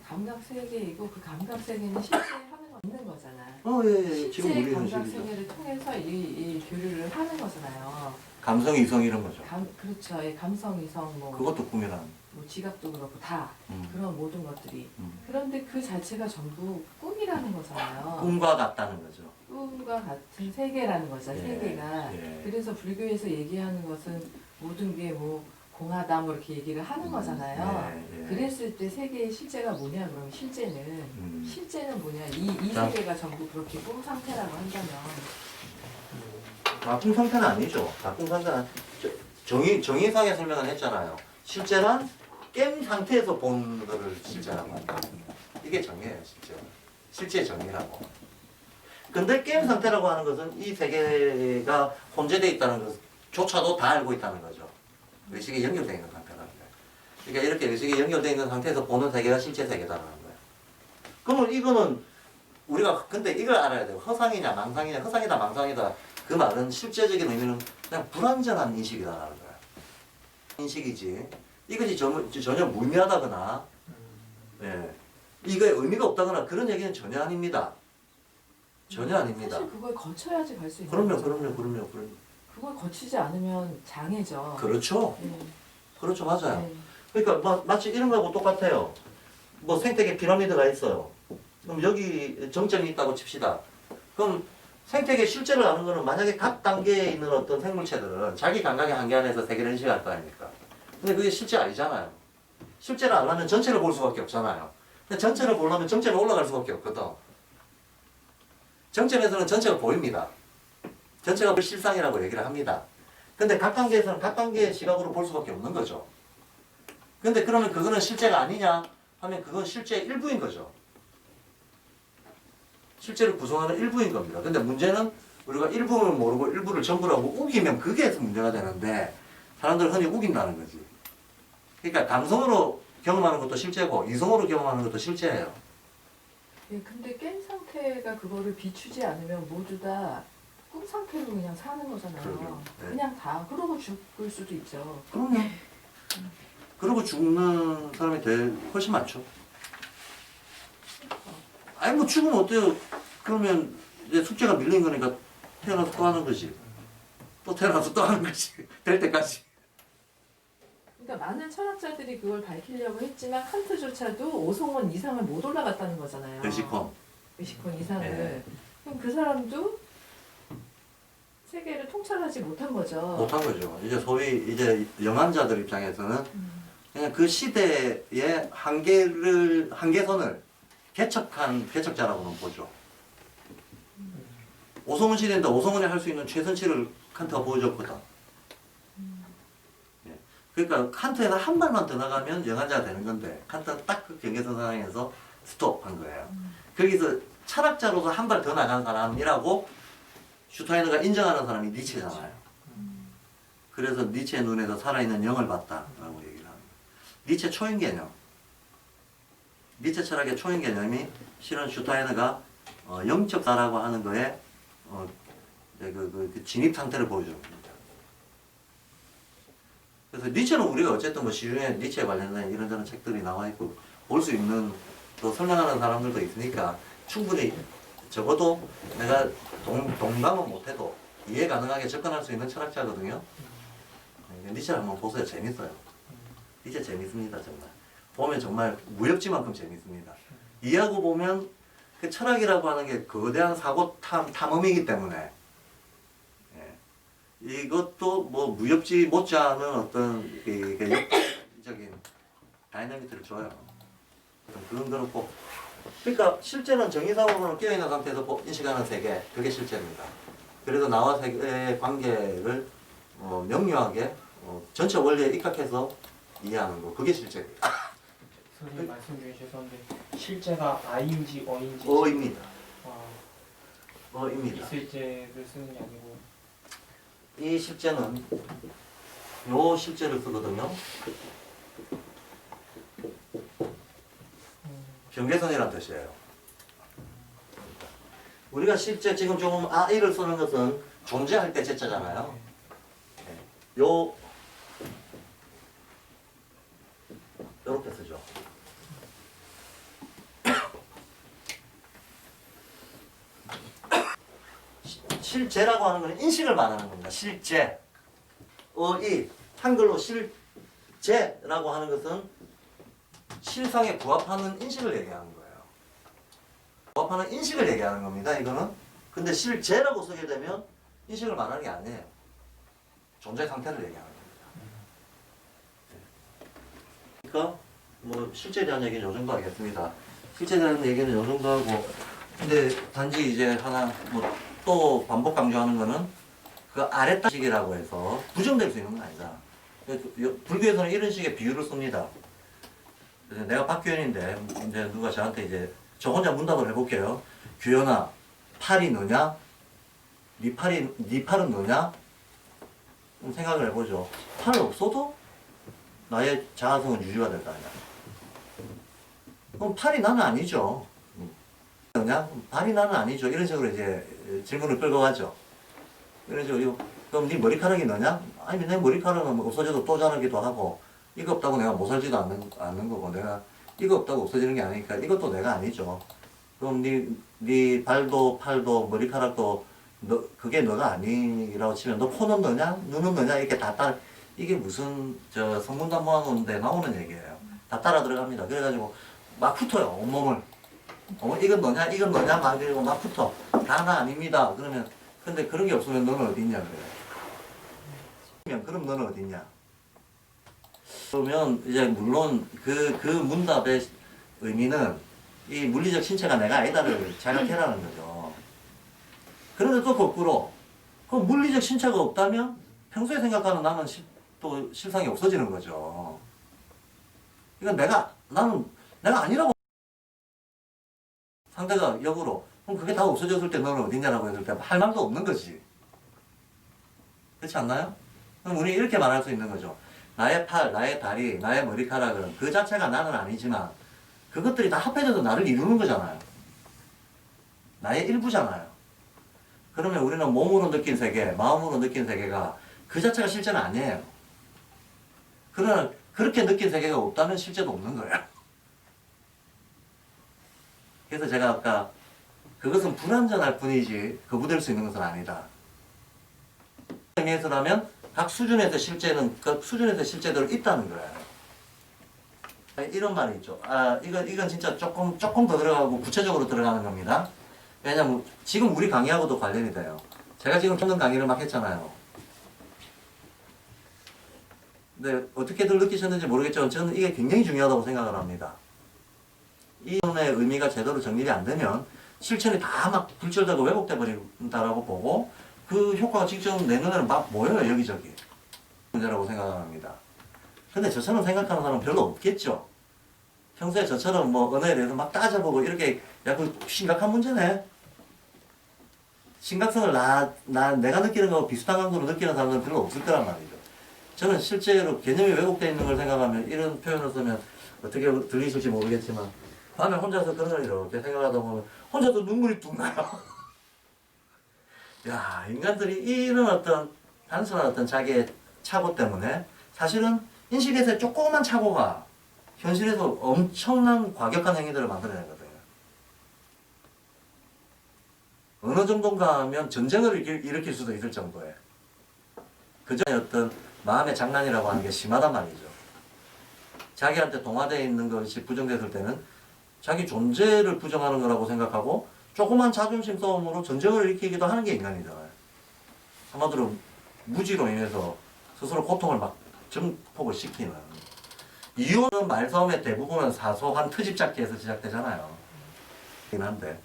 감각 세계이고 그 감각 세계는 실제 하는 거 없는 거잖아요. 예. 지금 실제 우리는 감각 실이죠. 세계를 통해서 이 교류를 하는 거잖아요. 감성, 이성 이런 거죠. 그렇죠. 예, 감성, 이성, 뭐 그것도 꿈이라는. 뭐 지각도 그렇고 다 음. 그런 모든 것들이 음. 그런데 그 자체가 전부 꿈이라는 거잖아요. 꿈과 같다는 거죠. 꿈과 같은 세계라는 거죠. 예, 세계가. 예. 그래서 불교에서 얘기하는 것은 모든 게 뭐 공하다 뭐 이렇게 얘기를 하는 거잖아요. 예. 그랬을 때 세계의 실제가 뭐냐 그러면 실제는 뭐냐 이 자. 세계가 전부 그렇게 꿈 상태라고 한다면 꿈 상태는 아니죠. 꿈 상태는 정의상의 설명을 했잖아요. 실제란 깬 상태에서 본 거를 실제라고 한다. 이게 정의예요, 실제 정의라고. 근데 깬 상태라고 하는 것은 이 세계가 혼재되어 있다는 것조차도 다 알고 있다는 거죠. 의식이 연결되어 있는 상태라는 거예요. 그러니까 이렇게 의식이 연결되어 있는 상태에서 보는 세계가 실제 세계다라는 거예요. 그러면 이거는 우리가 근데 이걸 알아야 돼요. 허상이냐 망상이냐, 허상이다 망상이다. 그 말은 실제적인 의미는 그냥 불완전한 인식이다라는 거예요. 인식이지. 이것이 전혀 무의미하다거나, 예, 이거에 의미가 없다거나 그런 얘기는 전혀 아닙니다. 전혀 아닙니다. 사실 그걸 거쳐야지 갈 수 있는 그럼요. 거죠. 그걸 거치지 않으면 장애죠. 그렇죠. 네. 그렇죠, 맞아요. 네. 그러니까 마치 이런 거하고 똑같아요. 뭐 생태계 피라미드가 있어요. 그럼 여기 정점이 있다고 칩시다. 그럼 생태계 실제를 아는 거는 만약에 각 단계에 있는 어떤 생물체들은 자기 감각의 한계 안에서 세계를 인식할 거 아닙니까? 근데 그게 실제 아니잖아요. 실제를 알려면 전체를 볼 수밖에 없잖아요. 근데 전체를 보려면 정점에 올라갈 수밖에 없거든. 정점에서는 전체가 보입니다. 전체가 실상이라고 얘기를 합니다. 근데 각 단계에서는 각 단계의 시각으로 볼 수밖에 없는 거죠. 근데 그러면 그거는 실제가 아니냐 하면 그건 실제의 일부인 거죠. 실제를 구성하는 일부인 겁니다. 근데 문제는 우리가 일부를 모르고 일부를 전부라고 우기면 그게 문제가 되는데 사람들은 흔히 우긴다는 거지. 그러니까 감성으로 경험하는 것도 실제고 이성으로 경험하는 것도 실제예요. 예, 근데 깬 상태가 그거를 비추지 않으면 모두 다 꿈 상태로 그냥 사는 거잖아요. 그러게요. 네. 그냥 다 그러고 죽을 수도 있죠. 그럼요. 그러고 죽는 사람이 훨씬 많죠. 아니 뭐 죽으면 어때요? 그러면 이제 숙제가 밀린 거니까 태어나서 또 하는 거지. 또 태어나서 또 하는 거지. 될 때까지. 그러니까 많은 철학자들이 그걸 밝히려고 했지만 칸트조차도 5성원 이상을 못 올라갔다는 거잖아요. 의식혼. 의식혼 이상을. 네. 그럼 그 사람도 세계를 통찰하지 못한 거죠. 못한 거죠. 이제 소위 이제 영환자들 입장에서는 그냥 그 시대의 한계선을 개척한 개척자라고는 보죠. 오성훈 시대인데 오성훈이 할 수 있는 최선치를 칸트가 보여줬거든. 예. 그러니까 칸트에서 한 발만 더 나가면 영환자가 되는 건데 칸트는 딱 그 경계선 상황에서 스톱한 거예요. 거기서 철학자로서 한 발 더 나간 사람이라고 슈타이너가 인정하는 사람이 니체잖아요. 그래서 니체의 눈에서 살아있는 영을 봤다라고 얘기를 합니다. 니체 초인 개념. 니체 철학의 초인 개념이 실은 슈타이너가 영적사라고 하는 거에 그 진입 상태를 보여주는 겁니다. 그래서 니체는 우리가 어쨌든 뭐 시중에 니체에 관련된 이런저런 책들이 나와 있고 볼 수 있는 또 설명하는 사람들도 있으니까 충분히 적어도 내가 동감은 못해도 이해 가능하게 접근할 수 있는 철학자거든요. 니체를 한번 보세요. 재밌어요. 니체 재밌습니다. 정말. 보면 정말 무협지만큼 재밌습니다. 이해하고 보면 그 철학이라고 하는 게 거대한 사고 탐험이기 때문에 이것도 뭐 무협지 못지않은 어떤 역적인 다이나미트를 줘요. 그런 그렇고 그러니까 실제는 정의상으로는 깨어있는 상태에서 인식하는 세계 그게 실제입니다. 그래서 나와 세계의 관계를 명료하게 전체 원리에 입각해서 이해하는 거 그게 실제입니다. 선생님 말씀 중에 죄송한데 실제가 I인지 어인지 어입니다. 아, 어입니다. 있을제를 쓰는 게 아니고 이 실제는 요 실제를 쓰거든요. 경계선이란 뜻이에요. 우리가 실제 지금 조금 I를 쓰는 것은 존재할 때 제자잖아요. 요 요렇게 쓰죠. 실제라고 하는 것은 인식을 말하는 겁니다. 실제. 이 한글로 실제라고 하는 것은 실상에 부합하는 인식을 얘기하는 거예요. 부합하는 인식을 얘기하는 겁니다. 이거는. 근데 실제라고 쓰게 되면 인식을 말하는 게 아니에요. 존재 상태를 얘기하는 겁니다. 그러니까 뭐 실제에 대한 얘기는 요 정도 하겠습니다. 실제에 대한 얘기는 요 정도 하고 근데 단지 이제 하나 뭐 또 반복 강조하는 거는 그 아랫단식이라고 해서 부정될 수 있는 건 아니다. 불교에서는 이런 식의 비유를 씁니다. 그래서 내가 박규현인데 이제 누가 저한테 이제 저 혼자 문답을 해볼게요. 규현아, 팔이 너냐? 네 팔은 너냐? 그럼 생각을 해보죠. 팔 없어도 나의 자아성은 유지가 될 거 아니야. 그럼 팔이 나는 아니죠. 너냐? 팔이 나는 아니죠. 이런 식으로 이제 질문을 끌고 가죠. 이런 식으로 그럼 네 머리카락이 너냐? 아니 내 머리카락은 없어져도 또 자라기도 하고 이거 없다고 내가 못 살지도 않는 거고 내가 이거 없다고 없어지는 게 아니니까 이것도 내가 아니죠. 그럼 네 발도 팔도 머리카락도 그게 너가 아니라고 치면 너 코는 너냐? 눈은 너냐? 이렇게 다 따라 이게 무슨 저 성문단 모아놓는데 나오는 얘기예요. 다 따라 들어갑니다. 그래가지고 막 붙어요 온몸을. 이건 너냐? 이건 너냐? 막 이러고 막 붙어. 다 나 아닙니다. 그러면 근데 그런 게 없으면 너는 어디 있냐 그래요. 그럼 너는 어디 있냐? 그러면 이제 물론 그 문답의 의미는 이 물리적 신체가 내가 아니다를 자각해라는 거죠. 그런데 또 거꾸로 그 물리적 신체가 없다면 평소에 생각하는 나는 또 실상이 없어지는 거죠. 이건 나는 내가 아니라고 상대가 역으로 그럼 그게 다 없어졌을 때 너는 어딨냐라고 했을 때 할 말도 없는 거지. 그렇지 않나요? 그럼 우리 이렇게 말할 수 있는 거죠. 나의 팔, 나의 다리, 나의 머리카락은 그 자체가 나는 아니지만 그것들이 다 합해져서 나를 이루는 거잖아요. 나의 일부잖아요. 그러면 우리는 몸으로 느낀 세계, 마음으로 느낀 세계가 그 자체가 실제는 아니에요. 그러나 그렇게 느낀 세계가 없다면 실제도 없는 거예요. 그래서 제가 아까 그것은 불완전할 뿐이지 거부될 수 있는 것은 아니다. 의미에서라면 각 수준에서 실제는 그 수준에서 실제대로 있다는 거예요. 이런 말이 있죠. 이건 진짜 조금 더 들어가고 구체적으로 들어가는 겁니다. 왜냐면 지금 우리 강의하고도 관련이 돼요. 제가 지금 듣는 강의를 막 했잖아요. 근데 어떻게들 느끼셨는지 모르겠지만 저는 이게 굉장히 중요하다고 생각을 합니다. 이 부분의 의미가 제대로 정립이 안 되면 실천이 다 막 불철되고 왜곡돼 버린다라고 보고 그 효과가 직접 내 눈에는 막 보여요 여기저기. 문제라고 생각합니다. 근데 저처럼 생각하는 사람은 별로 없겠죠. 평소에 저처럼 뭐 언어에 대해서 막 따져보고 이렇게 야, 그 심각한 문제네. 심각성을 내가 느끼는 거하고 비슷한 강도로 느끼는 사람들은 별로 없을 거란 말이죠. 저는 실제로 개념이 왜곡되어 있는 걸 생각하면 이런 표현을 쓰면 어떻게 들리실지 모르겠지만 밤에 혼자서 그런 걸 이렇게 생각하다 보면 혼자도 눈물이 뚝 나요. 야, 인간들이 이런 어떤 단순한 어떤 자기의 착오 때문에 사실은 인식에서의 조그만 착오가 현실에서 엄청난 과격한 행위들을 만들어내거든요. 어느 정도인가 하면 전쟁을 일으킬 수도 있을 정도에 그 전에 어떤 마음의 장난이라고 하는 게 심하단 말이죠. 자기한테 동화되어 있는 것이 부정됐을 때는 자기 존재를 부정하는 거라고 생각하고 조그만 자존심 싸움으로 전쟁을 일으키기도 하는 게 인간이잖아요. 한마디로 무지로 인해서 스스로 고통을 막 증폭을 시키는. 이혼은 말싸움의 대부분은 사소한 트집 잡기에서 시작되잖아요. 그긴 한데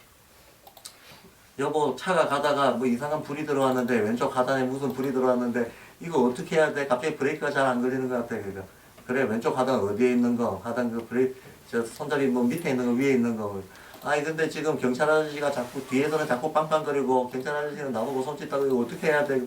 여보 차가 가다가 뭐 이상한 불이 들어왔는데 왼쪽 하단에 무슨 불이 들어왔는데 이거 어떻게 해야 돼? 갑자기 브레이크가 잘 안 걸리는 것 같아. 그러니까 그래 왼쪽 하단 어디에 있는 거? 하단 그 브레이크 저 손잡이 뭐 밑에 있는 거 위에 있는 거. 아니 근데 지금 경찰 아저씨가 자꾸 뒤에서는 자꾸 빵빵거리고 경찰 아저씨는 나보고 손짓 따고 이거 어떻게 해야 돼?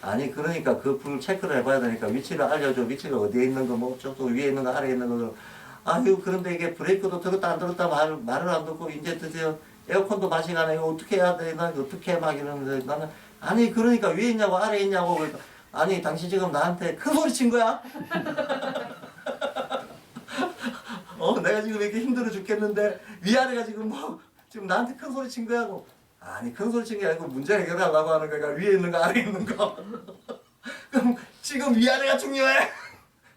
아니 그러니까 그 불 체크를 해봐야 되니까 위치를 알려줘. 위치가 어디에 있는 거 뭐 저쪽 위에 있는 거 아래에 있는 거. 아유 그런데 이게 브레이크도 들었다 안 들었다 말을 안 듣고 이제 드세요. 에어컨도 맛이 가네. 이거 어떻게 해야 돼? 나 어떻게 해? 막 이러는데 나는 아니 그러니까 위에 있냐고 아래에 있냐고. 그러니까 아니 당신 지금 나한테 큰 소리 친 거야? 내가 지금 이렇게 힘들어 죽겠는데 위아래가 지금 뭐 지금 나한테 큰 소리 친 거야? 고 아니 큰 소리 친 게 아니고 문제 해결하려고 하는 거니까 위에 있는 거 아래에 있는 거. 그럼 지금 위아래가 중요해?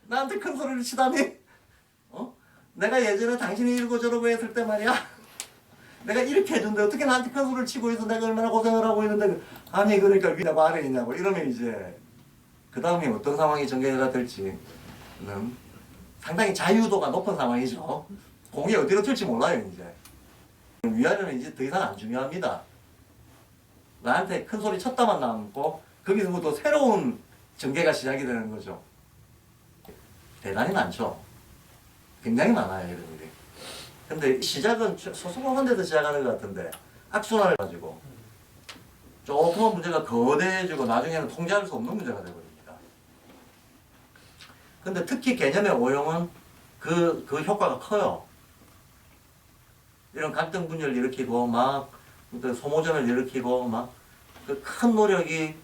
나한테 큰 소리를 치다니? 내가 예전에 당신이 이러고 저러고 했을 때 말이야. 내가 이렇게 해준데 어떻게 나한테 큰 소리를 치고 있어? 내가 얼마나 고생을 하고 있는데 아니 그러니까 위냐고 아래에 있냐고 이러면 이제 그 다음에 어떤 상황이 전개가 될지는 상당히 자유도가 높은 상황이죠. 공이 어디로 튈지 몰라요 이제. 위아래는 이제 더 이상 안 중요합니다. 나한테 큰 소리 쳤다만 남고 거기서부터 새로운 전개가 시작이 되는 거죠. 대단히 많죠. 굉장히 많아요 이런 일이. 근데 시작은 소소한 데서 시작하는 것 같은데 악순환을 가지고 조그만 문제가 거대해지고 나중에는 통제할 수 없는 문제가 되버립니다. 근데 특히 개념의 오용은 그 효과가 커요. 이런 갈등 분열을 일으키고 막 소모전을 일으키고 막 그 큰 노력이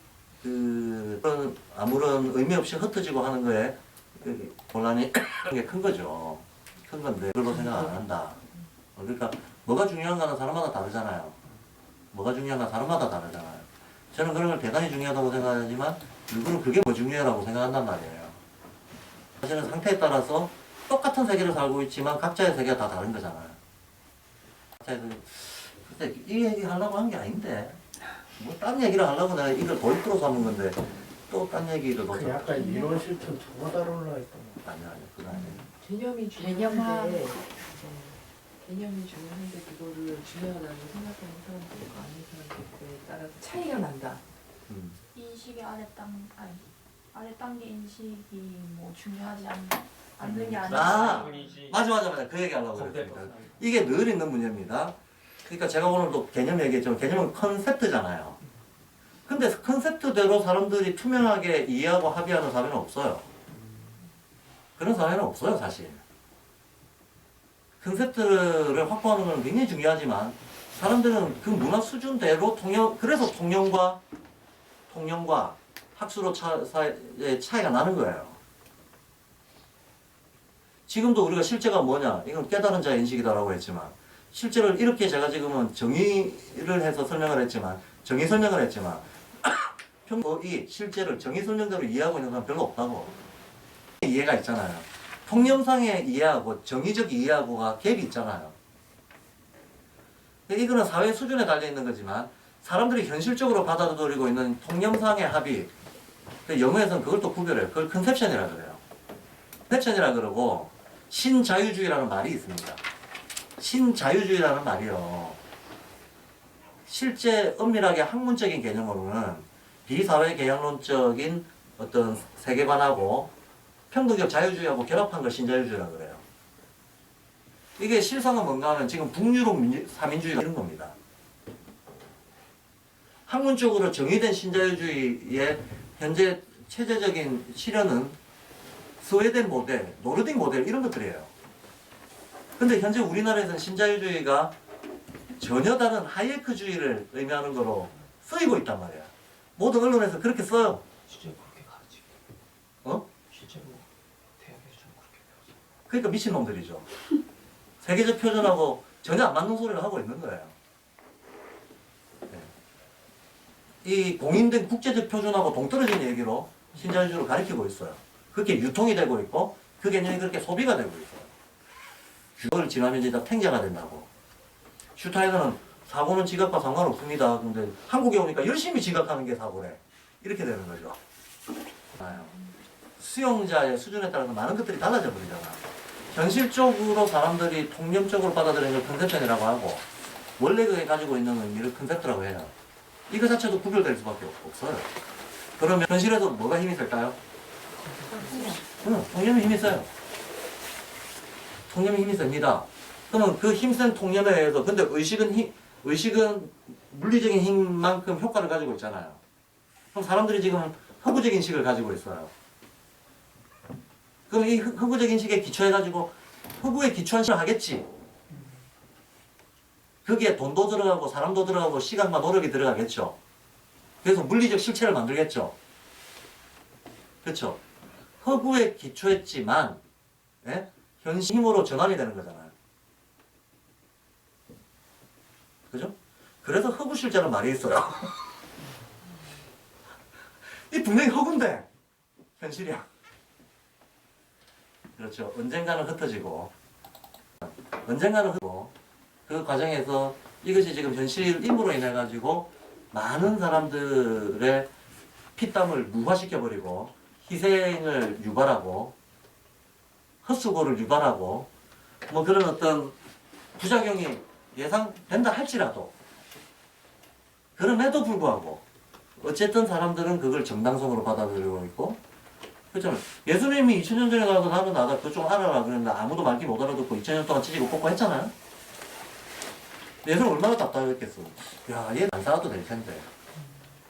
아무런 의미 없이 흩어지고 하는 거에 혼란이 게 큰 거죠. 큰 건데 별로 생각 안 한다. 그러니까 뭐가 중요한가는 사람마다 다르잖아요. 뭐가 중요한가 사람마다 다르잖아요. 저는 그런 걸 대단히 중요하다고 생각하지만 누구는 그게 뭐 중요하다고 생각한단 말이에요. 사실은 상태에 따라서 똑같은 세계를 살고 있지만 각자의 세계가 다 다른 거잖아요. 근데 이 얘기 하려고 한 게 아닌데 뭐 딴 얘기를 하려고 내가 이걸 도입으로 삼은 건데 또 딴 얘기를 그 약간 이론 실천 두고 다룰라 했던 거. 아니야 그건 아니에요. 개념이 개념화. 중요한데 개념이 중요한데 그거를 중요하다고 생각하는 사람도 있고 아닌 사람들에 따라서 차이가 난다. 인식의 아래 단계 인식이 뭐 중요하지 않는 게 아니라 부분이지. 맞아 그 얘기 하려고 그랬습니다. 건대법. 이게 늘 있는 문제입니다. 그러니까 제가 오늘도 개념 얘기했지만 개념은 컨셉트잖아요. 근데 컨셉트대로 사람들이 투명하게 이해하고 합의하는 사회는 없어요. 그런 사회는 없어요 사실. 컨셉트를 확보하는 건 굉장히 중요하지만 사람들은 그 문화 수준대로 그래서 통념과 학술의 차이가 나는 거예요. 지금도 우리가 실제가 뭐냐 이건 깨달은 자의 인식이다라고 했지만 실제로 이렇게 제가 지금은 정의를 해서 설명을 했지만 정의 설명을 했지만 이 실제를 정의 설명대로 이해하고 있는 사람 별로 없다고. 이해가 있잖아요. 통념상의 이해하고 정의적 이해하고가 갭이 있잖아요. 이거는 사회 수준에 달려 있는 거지만 사람들이 현실적으로 받아들이고 있는 통념상의 합의. 영어에서는 그걸 또 구별해요. 그걸 컨셉션이라 그래요. 컨셉션이라 그러고 신자유주의라는 말이 있습니다. 신자유주의라는 말이요. 실제 엄밀하게 학문적인 개념으로는 비사회개혁론적인 어떤 세계관하고 평등적 자유주의하고 결합한 걸 신자유주의라고 그래요. 이게 실상은 뭔가 하면 지금 북유럽 사민주의가 이런 겁니다. 학문적으로 정의된 신자유주의의 현재 체제적인 실현은 스웨덴 모델, 노르딕 모델 이런 것들이에요. 근데 현재 우리나라에서는 신자유주의가 전혀 다른 하이에크주의를 의미하는 거로 쓰이고 있단 말이야. 모든 언론에서 그렇게 써요. 실제로 그렇게 가르치고. 어? 실제로 대학에서 좀 그렇게 배웠어요. 그러니까 미친놈들이죠. 세계적 표준하고 전혀 안 맞는 소리를 하고 있는 거예요. 네. 이 공인된 국제적 표준하고 동떨어진 얘기로 신자유주의를 가리키고 있어요. 그렇게 유통이 되고 있고 그 개념이 그렇게 소비가 되고 있어요. 그걸 지나면 이제 다 탱자가 된다고. 슈타이너는 사고는 지각과 상관없습니다. 근데 한국에 오니까 열심히 지각하는 게 사고래. 이렇게 되는 거죠. 수용자의 수준에 따라서 많은 것들이 달라져 버리잖아. 현실적으로 사람들이 통념적으로 받아들이는 걸 컨셉션이라고 하고 원래 그게 가지고 있는 의미를 컨셉트라고 해요. 이거 자체도 구별될 수밖에 없어요. 그러면 현실에서 뭐가 힘이 셀까요? 통념이 힘이 세요. 통념이 힘이 셉니다. 그러면 그 힘센 통념에 의해서 근데 의식은 물리적인 힘만큼 효과를 가지고 있잖아요. 그럼 사람들이 지금 허구적인 식을 가지고 있어요. 그럼 이 허구적인 식에 기초해가지고 허구에 기초한 식을 하겠지. 거기에 돈도 들어가고 사람도 들어가고 시간과 노력이 들어가겠죠. 그래서 물리적 실체를 만들겠죠. 그렇죠. 허구에 기초했지만 예? 현실 힘으로 전환이 되는 거잖아요. 그죠? 그래서 허구실제라는 말이 있어요. 이 분명히 허구인데 현실이야. 그렇죠. 언젠가는 흩어지고 언젠가는 흩고 그 과정에서 이것이 지금 현실임으로 인해 가지고 많은 사람들의 피땀을 무화시켜버리고 희생을 유발하고 헛수고를 유발하고 뭐 그런 어떤 부작용이 예상된다 할지라도 그럼에도 불구하고 어쨌든 사람들은 그걸 정당성으로 받아들이고 있고 그렇잖아요. 예수님이 2000년 전에 가서 나는 나다 그거 좀 알아라 그랬는데 아무도 말귀 못 알아듣고 2000년 동안 찌지고 꽂고 했잖아요. 예수님 얼마나 답답했겠어. 야, 얘 안 싸워도 될 텐데.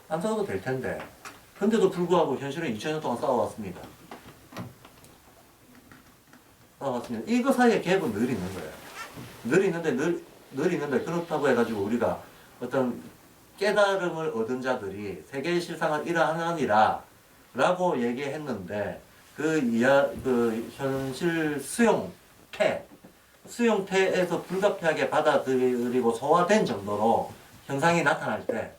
안 싸워도 될 텐데. 근데도 불구하고 현실은 2000년 동안 싸워왔습니다. 싸워왔습니다. 이거 사이에 갭은 늘 있는 거예요. 늘 있는데 그렇다고 해가지고 우리가 어떤 깨달음을 얻은 자들이 세계의 실상은 이러하니라 라고 얘기했는데 그 현실 수용태에서 불가피하게 받아들이고 소화된 정도로 현상이 나타날 때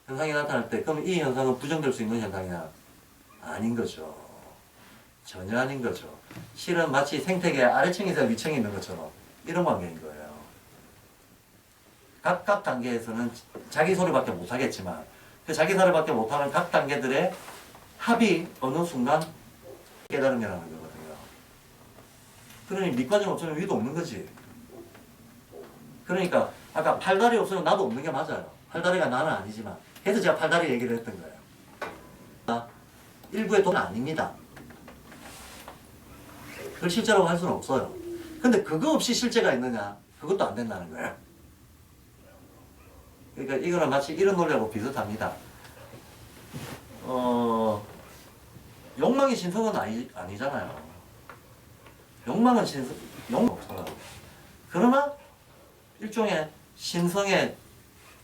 그럼 이 현상은 부정될 수 있는 현상이냐? 아닌 거죠. 전혀 아닌 거죠. 실은 마치 생태계 아래층에서 위층에 있는 것처럼 이런 관계인 거예요. 각 단계에서는 자기 소리밖에 못하겠지만 그 자기 소리밖에 못하는 각 단계들의 합이 어느 순간 깨달음이라는 거거든요. 그러니 밑과정 없으면 위도 없는 거지. 그러니까 아까 팔다리 없으면 나도 없는 게 맞아요. 팔다리가 나는 아니지만 그래서 제가 팔다리 얘기를 했던 거예요. 일부의 돈은 아닙니다. 그걸 실제라고 할 수는 없어요. 근데 그거 없이 실제가 있느냐? 그것도 안 된다는 거예요. 그러니까 이거는 마치 이런 논리하고 비슷합니다. 욕망이 신성은 아니잖아요. 욕망은 욕망 없어요. 그러나 일종의 신성의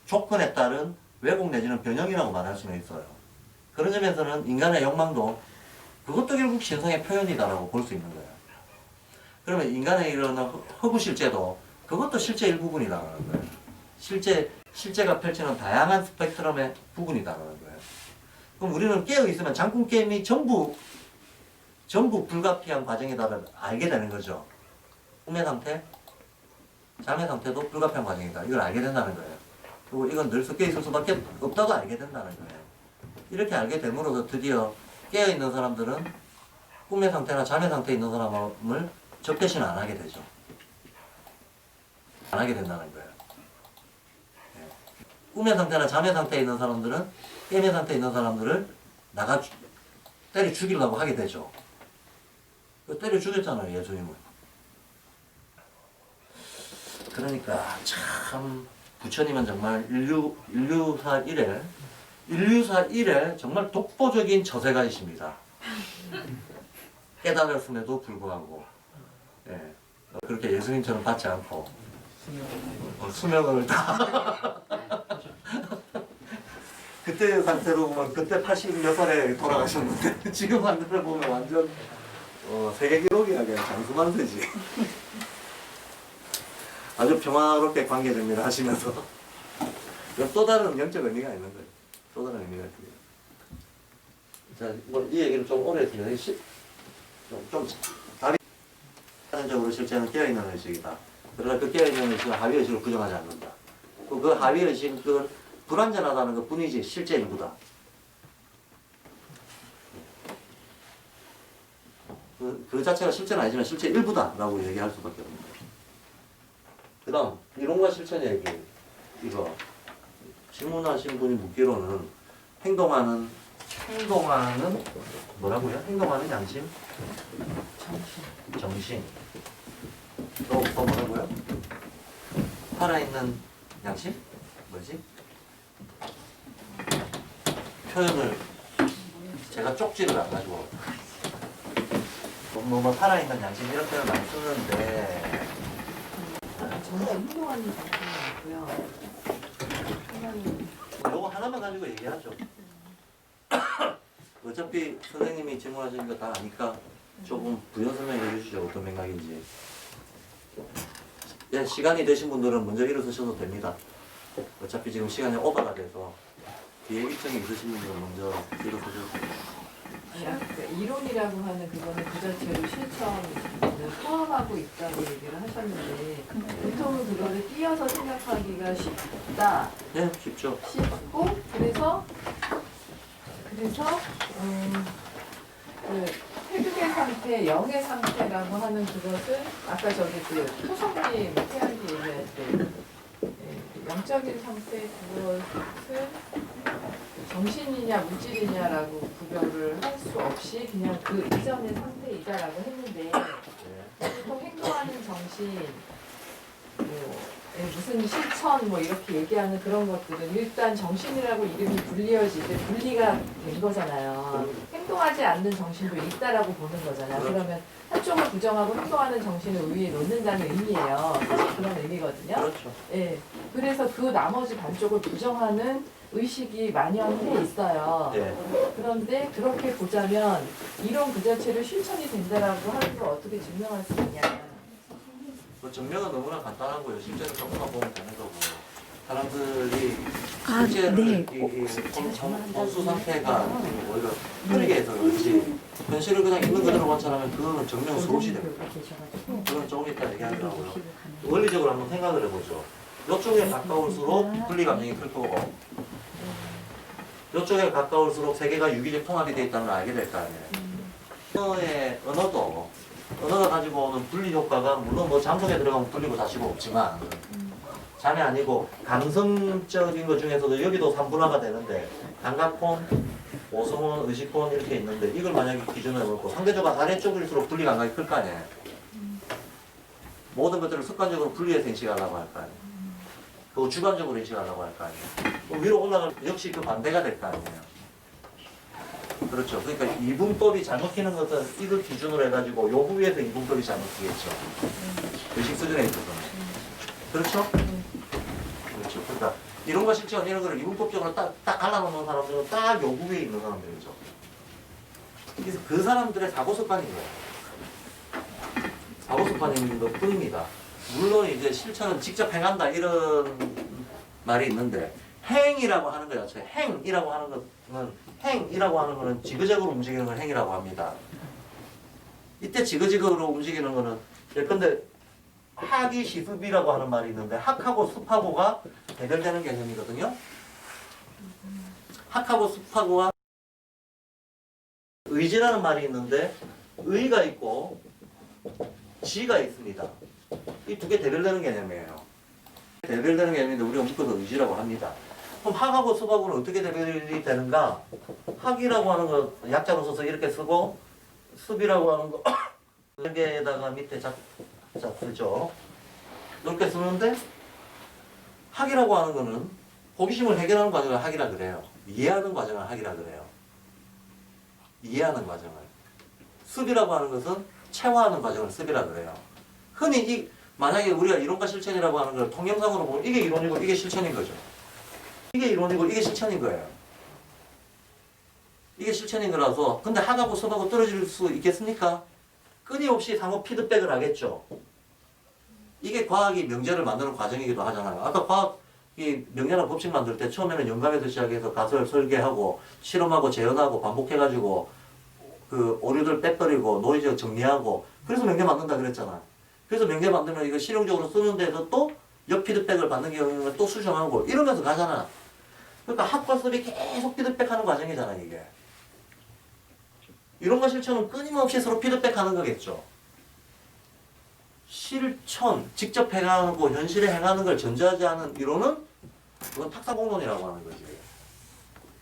조건에 따른 왜곡 내지는 변형이라고 말할 수는 있어요. 그런 점에서는 인간의 욕망도 그것도 결국 신성의 표현이다라고 볼 수 있는 거예요. 그러면 인간의 이런 허구 실제도 그것도 실제 일부분이다라는 거예요. 실제가 펼치는 다양한 스펙트럼의 부분이다라는 거예요. 그럼 우리는 깨어 있으면 장군 게임이 전부 불가피한 과정이다를 알게 되는 거죠. 꿈의 상태, 잠의 상태도 불가피한 과정이다. 이걸 알게 된다는 거예요. 그리고 이건 늘 섞여 있을 수밖에 없다고 알게 된다는 거예요. 이렇게 알게 됨으로써 드디어 깨어있는 사람들은 꿈의 상태나 잠의 상태에 있는 사람을 적대시는 안 하게 되죠. 안 하게 된다는 거예요. 네. 꿈의 상태나 잠의 상태에 있는 사람들은 깨의 상태에 있는 사람들을 때려 죽이려고 하게 되죠. 때려 죽였잖아요, 예수님은. 그러니까 참 부처님은 정말 인류사 이래 정말 독보적인 저세가이십니다. 깨달았음에도 불구하고 예. 그렇게 예수님처럼 받지 않고 수명을 다 그때 상태로 보면 그때 86살에 돌아가셨는데 지금 상태를 보면 완전 세계 기록이야. 그냥 장수만세지. 아주 평화롭게 관계됩니다 하시면서 또 다른 영적 의미가 있는 거예요. 또 다른 의미가 있고요. 자, 뭐 이 얘기를 좀 오래 했으면 좀 다리 자연적으로 실제는 깨어있는 의식이다. 그러나 그 깨어있는 의식은 하위 의식을 부정하지 않는다. 그 하위 의식은 불완전하다는 것 뿐이지 실제 일부다. 그 자체가 실제는 아니지만 실제 일부다라고 얘기할 수밖에 없는 거예요. 그 다음 이론과 실천 얘기. 이거 질문하신 분이 묻기로는 행동하는 뭐라고요? 행동하는 양심? 정신. 또 뭐라고요? 살아있는 양심? 뭐지? 표현을 제가 쪽지를 안 가지고 뭐 살아있는 양심 이런 표현을 많이 쓰는데 정말 행동하는 장면이고요. 요거 하나만 가지고 얘기하죠. 어차피 선생님이 질문하시는 거 다 아니까 조금 부연 설명해 주시죠. 어떤 맥락인지. 예, 시간이 되신 분들은 먼저 일어서셔도 됩니다. 어차피 지금 시간이 오버가 돼서 뒤에 일정이 있으신 분들은 먼저 일어서셔도 됩니다. 이론이라고 하는 그거는 그 자체로 실천을 포함하고 있다고 얘기를 하셨는데 보통은 그거를 띄어서 생각하기가 쉽다. 네, 쉽죠. 쉽고 그래서 그 태극의 상태, 영의 상태라고 하는 그것은 아까 저기 그 토성님 태양기 얘기할 때 영적인 상태 그것은 정신이냐 물질이냐라고 구별을 할 수 없이 그냥 그 이전의 상태이다라고 했는데 보통 행동하는 정신 무슨 실천 뭐 이렇게 얘기하는 그런 것들은 일단 정신이라고 이름이 불리어질 때 분리가 된 거잖아요. 행동하지 않는 정신도 있다라고 보는 거잖아요. 그러면 한쪽을 부정하고 행동하는 정신을 위에 놓는다는 의미예요. 사실 그런 의미거든요. 그렇죠. 예. 그래서 그 나머지 반쪽을 부정하는 의식이 만연해 있어요. 예. 그런데 그렇게 보자면 이론 그 자체를 실천이 된다라고 하는 걸 어떻게 증명할 수 있냐. 뭐 증명은 너무나 간단하고요. 실제로 조금만 보면 되는 거고. 사람들이 아, 실제로 네. 혼수 상태가 오히려 흐리게 해서 그렇지 현실을 그냥 있는 그대로 관찰하면 그거는 증명 수없이 됩니다. 그건 조금 이따 얘기하려고요. 원리적으로 한번 생각을 해보죠. 이쪽에 가까울수록 분리 감정이 클 거고 이쪽에 가까울수록 세계가 유기적 통합이 되어 있다는 걸 알게 될 거 아니에요. 언어가 가지고 오는 분리 효과가 물론 뭐 잠속에 들어가면 분리고 다시고 없지만 잠이 아니고 감성적인 것 중에서도 여기도 3분화가 되는데 감각폰, 오성원, 의식폰 이렇게 있는데 이걸 만약에 기준으로 해놓고 상대적으로 아래쪽일수록 분리 감각이 클 거 아니에요. 모든 것들을 습관적으로 분리해서 인식하려고 할 거 아니에요. 또 주관적으로 인식하려고 할 거 아니에요. 위로 올라가면 역시 그 반대가 될 거 아니에요. 그렇죠. 그러니까 이분법이 잘 먹히는 것은 이걸 기준으로 해가지고 요 부위에서 이분법이 잘 먹히겠죠. 의식 수준에 있어서는. 그렇죠? 그렇죠. 그러니까 이론과 실천 이런 거를 이분법적으로 딱 갈라놓는 사람들은 딱 요 부위에 있는 사람들이죠. 그래서 그 사람들의 사고습관인 거예요. 사고습관인 것 뿐입니다. 물론 이제 실천은 직접 행한다 이런 말이 있는데 행이라고 하는 거 자체, 행이라고 하는 거는 지그재그로 움직이는 걸 행이라고 합니다. 이때 지그재그로 움직이는 거는 예컨대 학이 시습이라고 하는 말이 있는데 학하고 습하고가 대별되는 개념이거든요. 학하고 습하고가 의지라는 말이 있는데 의가 있고 지가 있습니다. 이 두 개 대별되는 개념이에요. 대별되는 개념인데 우리가 묶어서 의지라고 합니다. 그럼 학하고 습하고는 어떻게 대별이 되는가? 학이라고 하는 거 약자로 써서 이렇게 쓰고 습이라고 하는 거 여기에다가 밑에 자 쓰죠. 이렇게 쓰는데 학이라고 하는 거는 호기심을 해결하는 과정을 학이라 그래요. 이해하는 과정을 학이라 그래요. 이해하는 과정을. 습이라고 하는 것은 체화하는 과정을 습이라 그래요. 흔히 만약에 우리가 이론과 실천이라고 하는 걸 통념상으로 보면 이게 이론이고 이게 실천인 거죠. 이게 이론이고 이게 실천인 거예요. 이게 실천인 거라서 근데 학하고 습하고 떨어질 수 있겠습니까? 끊임없이 상호 피드백을 하겠죠. 이게 과학이 명제를 만드는 과정이기도 하잖아요. 아까 과학이 명제나 법칙 만들 때 처음에는 영감에서 시작해서 가설 설계하고 실험하고 재현하고 반복해가지고 그 오류들 빼버리고 노이즈 정리하고 그래서 명제 만든다 그랬잖아. 그래서 명제 만들면 이거 실용적으로 쓰는 데서 또 역 피드백을 받는 경우는 또 수정하고 이러면서 가잖아. 그러니까 학과 수업이 계속 피드백하는 과정이잖아 이게. 이론과 실천은 끊임없이 서로 피드백하는 거겠죠. 실천, 직접 행하고 현실에 행하는 걸 전제하지 않은 이론은 그건 탁사공론이라고 하는 거지.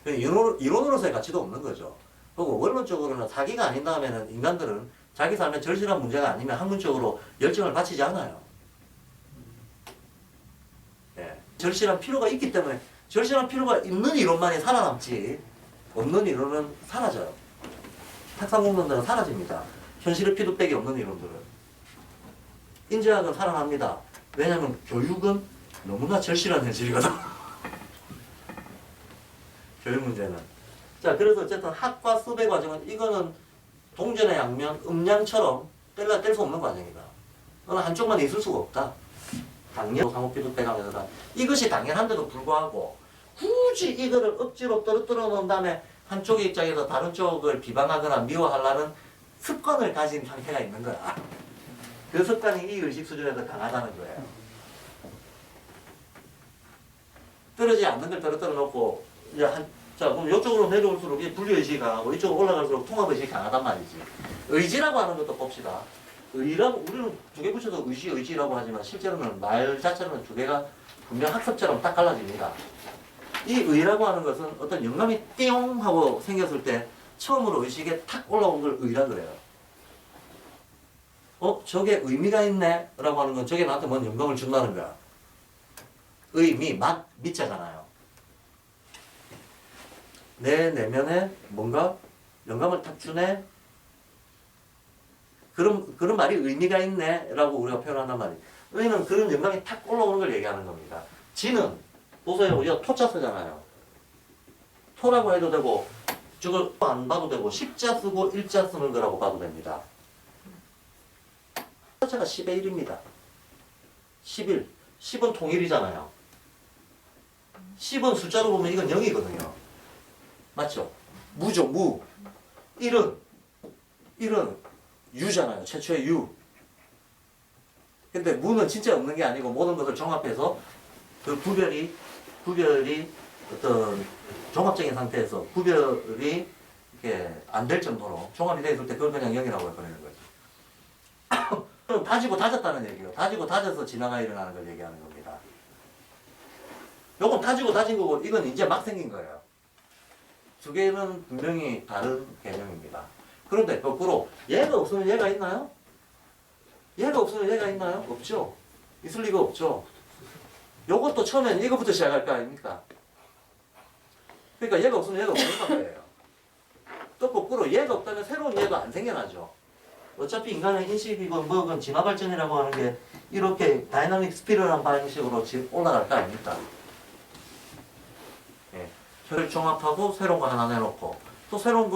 이론으로서의 가치도 없는 거죠. 그리고 원론적으로는 사기가 아닌 다음에는 인간들은 자기 삶에 절실한 문제가 아니면 학문적으로 열정을 바치지 않아요. 예. 절실한 필요가 있기 때문에 절실한 필요가 있는 이론만이 살아남지 없는 이론은 사라져요. 탁상공론들은 사라집니다. 현실의 피드백이 없는 이론들은. 인재학은 살아납니다. 왜냐하면 교육은 너무나 절실한 현실이거든. 교육 문제는. 자, 그래서 어쨌든 학과 습의 과정은 이거는 동전의 양면, 음양처럼 뗄 수 없는 과정이다. 너는 한쪽만 있을 수가 없다. 당연 상호 피드백하면서 이것이 당연한데도 불구하고 굳이 이거를 억지로 떨어뜨려 놓은 다음에 한쪽의 입장에서 다른 쪽을 비방하거나 미워하려는 습관을 가진 상태가 있는 거야. 그 습관이 이 의식 수준에서 강하다는 거예요. 떨어지지 않는 걸 떨어뜨려 놓고 이제 자 그럼 이쪽으로 내려올수록 이 분리의식이 강하고 이쪽으로 올라갈수록 통합의식이 강하단 말이지. 의지라고 하는 것도 봅시다. 의라고 우리는 두 개 붙여서 의지라고 하지만 실제로는 말 자체로는 두 개가 분명 학습처럼 딱 갈라집니다. 이 의라고 하는 것은 어떤 영감이 띵 하고 생겼을 때 처음으로 의식에 탁 올라온 걸 의라 그래요. 저게 의미가 있네 라고 하는 건 저게 나한테 뭔 영감을 준다는 거야. 의미, 미자잖아요. 내 내면에 뭔가 영감을 탁 주네. 그런 말이 의미가 있네 라고 우리가 표현한단 말이에요. 의는 그런 영감이 탁 올라오는 걸 얘기하는 겁니다. 지는 보세요. 우리가 토자 쓰잖아요. 토라고 해도 되고 저걸 안 봐도 되고 십자 쓰고 일자 쓰는 거라고 봐도 됩니다. 자체가 10의 1입니다. 11. 10은 통일이잖아요. 10은 숫자로 보면 이건 0이거든요. 맞죠? 무죠, 무. 1은 유잖아요. 최초의 유. 근데 무는 진짜 없는 게 아니고 모든 것을 종합해서 그 구별이 어떤 종합적인 상태에서 구별이 이렇게 안 될 정도로 종합이 되어 있을 때 그걸 그냥 0이라고 해버리는 거죠. 다지고 다졌다는 얘기예요. 다지고 다져서 진화가 일어나는 걸 얘기하는 겁니다. 요건 다지고 다진 거고 이건 이제 막 생긴 거예요. 두 개는 분명히 다른 개념입니다. 그런데 거꾸로 얘가 없으면 얘가 있나요? 얘가 없으면 얘가 있나요? 없죠. 있을 리가 없죠. 요것도 처음엔 이거부터 시작할 거 아닙니까? 그러니까 얘가 없으면 얘가 없는 거예요. 또 거꾸로 얘가 없다면 새로운 얘도 안 생겨나죠. 어차피 인간의 인식이건 뭐건 진화 발전이라고 하는 게 이렇게 다이나믹 스피럴한 방식으로 올라갈 거 아닙니까? 예. 혈을 종합하고 새로운 거 하나 내놓고 또 새로운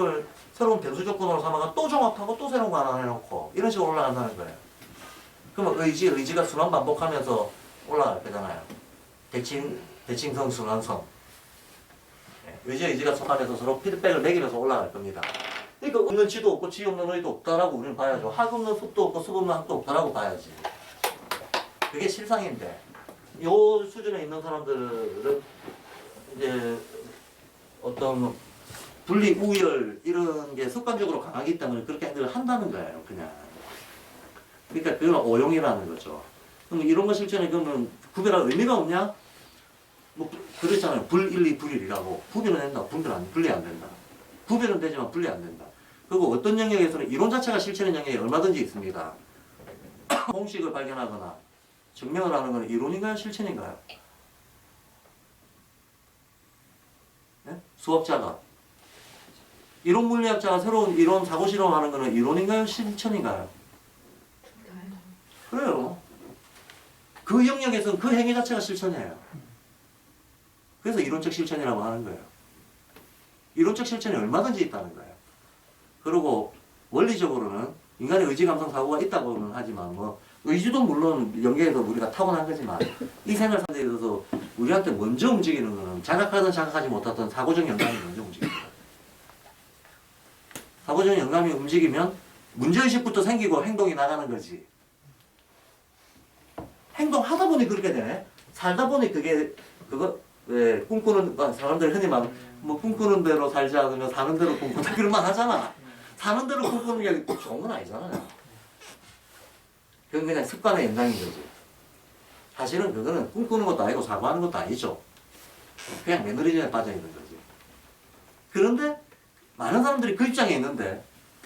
변수 조건으로 삼아가 또 종합하고 또 새로운 거 하나 내놓고 이런 식으로 올라간다는 거예요. 그러면 의지가 순환 반복하면서 올라갈 거잖아요. 대칭성, 순환성. 예. 의지가 손안에서 서로 피드백을 매기면서 올라갈 겁니다. 그러니까 없는 지도 없고 지 없는 의도 없다라고 우리는 봐야죠. 학 없는 습도 없고 습 없는 학도 없다라고 봐야지. 그게 실상인데 요 수준에 있는 사람들은 이제 어떤 분리 우열 이런 게 습관적으로 강하기 때문에 그렇게 늘 한다는 거예요, 그냥. 그러니까 그건 오용이라는 거죠. 그럼 이런 거 실천에 그러면 구별할 의미가 없냐? 뭐 그랬잖아요. 불 1, 2, 불 1이라고. 구별은 된다. 분리 안 된다. 구별은 되지만 분리 안 된다. 그리고 어떤 영역에서는 이론 자체가 실천의 영역이 얼마든지 있습니다. 공식을 발견하거나 증명을 하는 건 이론인가요? 실천인가요? 네? 수학자가 이론 물리학자가 새로운 이론 사고 실험하는 거는 이론인가요? 실천인가요? 그래요. 그 영역에서는 그 행위 자체가 실천이에요. 그래서 이론적 실천이라고 하는 거예요. 이론적 실천이 얼마든지 있다는 거예요. 그리고 원리적으로는 인간의 의지, 감성, 사고가 있다고는 하지만 뭐 의지도 물론 영계에서 우리가 타고난 거지만 이 생활 상태에 있어서 우리한테 먼저 움직이는 거는 자각하든 자각하지 못하든 사고적 영감이 먼저 움직입니다. 사고적 영감이 움직이면 문제의식부터 생기고 행동이 나가는 거지. 행동하다 보니 그렇게 되네. 살다 보니 그거 왜 꿈꾸는 사람들 흔히 말 뭐 꿈꾸는 대로 살지 않으면 사는 대로 꿈꾼다 그런 말 하잖아. 사는 대로 꿈꾸는 게 좋은 건 아니잖아요. 그건 그냥 습관의 연장인 거지. 사실은 그거는 꿈꾸는 것도 아니고 사고하는 것도 아니죠. 그냥 매너리즘에 빠져 있는 거지. 그런데 많은 사람들이 그 입장에 있는데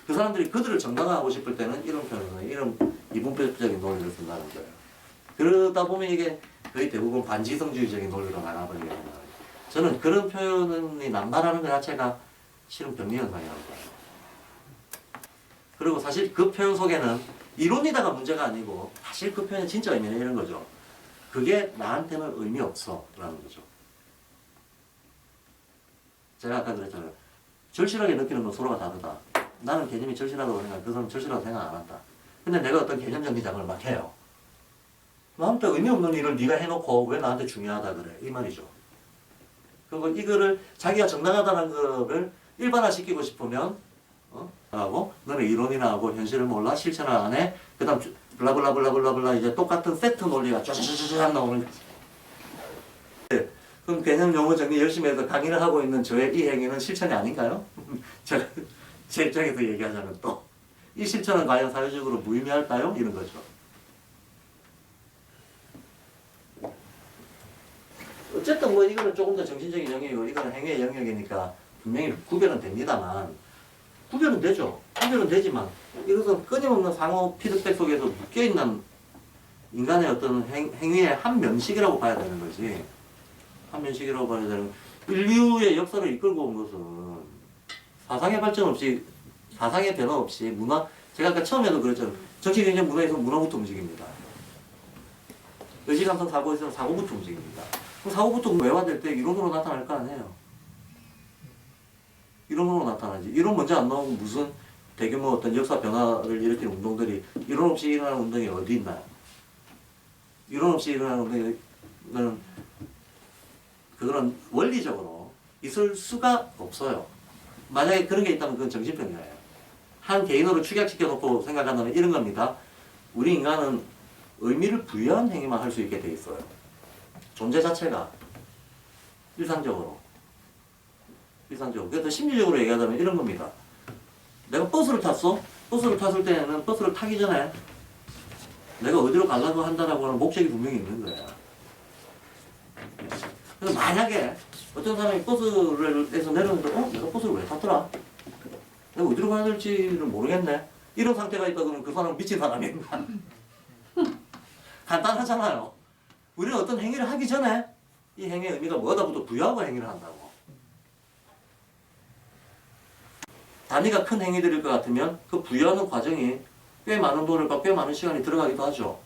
그 사람들이 그들을 정당화하고 싶을 때는 이런 표현을 이런 이분법적인 논리를 쓴다는 거예요. 그러다 보면 이게 거의 대부분 반지성주의적인 논리로 나가버리게 되는 거예요. 저는 그런 표현이 남발하는 것 자체가 실은 병리현상이라고 봐요. 그리고 사실 그 표현 속에는 이론이다가 문제가 아니고 사실 그 표현의 진짜 의미는 이런 거죠. 그게 나한테는 의미 없어 라는 거죠. 제가 아까 그랬잖아요. 절실하게 느끼는 건 서로가 다르다. 나는 개념이 절실하다고 생각하는데 그 사람은 절실하다고 생각 안 한다. 근데 내가 어떤 개념 정리작을 막 해요. 나한테 의미 없는 일을 네가 해놓고 왜 나한테 중요하다 그래? 이 말이죠. 그리고 이거를 자기가 정당하다는 거를 일반화시키고 싶으면 하고 너는 이론이나 하고 현실을 몰라 실천을 안 해. 그 다음 블라블라블라블라블라 이제 똑같은 세트 논리가 쫙쫙쫙 나오는 거지. 네. 그럼 개념 용어 정리 열심히 해서 강의를 하고 있는 저의 이 행위는 실천이 아닌가요? 제가 제 입장에서 얘기하자면 또 이 실천은 과연 사회적으로 무의미할까요? 이런 거죠. 어쨌든 뭐 이거는 조금 더 정신적인 영역이고 이거는 행위의 영역이니까 분명히 구별은 됩니다만 구별은 되죠. 구별은 되지만 이것은 끊임없는 상호 피드백 속에서 묶여있는 인간의 어떤 행위의 한 면식이라고 봐야 되는 거지. 한 면식이라고 봐야 되는 인류의 역사를 이끌고 온 것은 사상의 발전 없이 사상의 변화 없이 문화 제가 아까 처음에도 그랬잖아요. 정치, 경제, 문화에서 문화부터 움직입니다. 의지, 감성, 사고에서는 사고부터 움직입니다. 그럼 사고부터 외화될 때 이론으로 나타날 거 아니에요. 이론으로 나타나지. 이론 먼저 안 나오고 무슨 대규모 어떤 역사 변화를 일으키는 운동들이 이론 없이 일어나는 운동이 어디 있나요? 이론 없이 일어나는 운동은 그거는 원리적으로 있을 수가 없어요. 만약에 그런 게 있다면 그건 정신병이에요. 한 개인으로 축약시켜 놓고 생각한다면 이런 겁니다. 우리 인간은 의미를 부여한 행위만 할 수 있게 돼 있어요. 존재 자체가 일상적으로. 그래서 심리적으로 얘기하자면 이런 겁니다. 내가 버스를 탔어? 버스를 탔을 때는 버스를 타기 전에 내가 어디로 가려고 한다라고 하는 목적이 분명히 있는 거야. 그래서 만약에 어떤 사람이 버스에서 내렸는데 내가 버스를 왜 탔더라? 내가 어디로 가야 될지를 모르겠네. 이런 상태가 있다 그러면 그 사람은 미친 사람인가? 간단하잖아요. 우리는 어떤 행위를 하기 전에 이 행위의 의미가 뭐다부터 부여하고 행위를 한다고. 단위가 큰 행위들일 것 같으면 그 부여하는 과정이 꽤 많은 돈과 꽤 많은 시간이 들어가기도 하죠.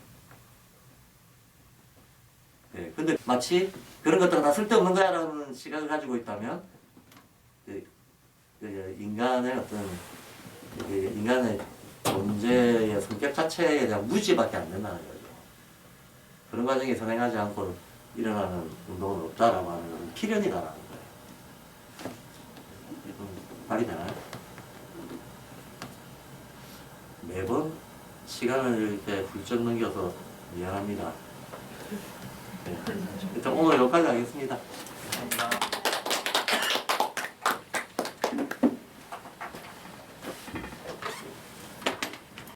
네, 근데 마치 그런 것들은 다 쓸데없는 거야 라는 시각을 가지고 있다면 인간의 어떤 인간의 존재의 성격 자체에 대한 무지밖에 안 된다는 거죠. 그런 과정이 선행하지 않고 일어나는 운동은 없다라고 하는 것은 필연이다라는 거예요. 말이 되나요? 매번 시간을 이렇게 훌쩍 넘겨서 미안합니다. 일단 오늘 여기까지 하겠습니다. 감사합니다.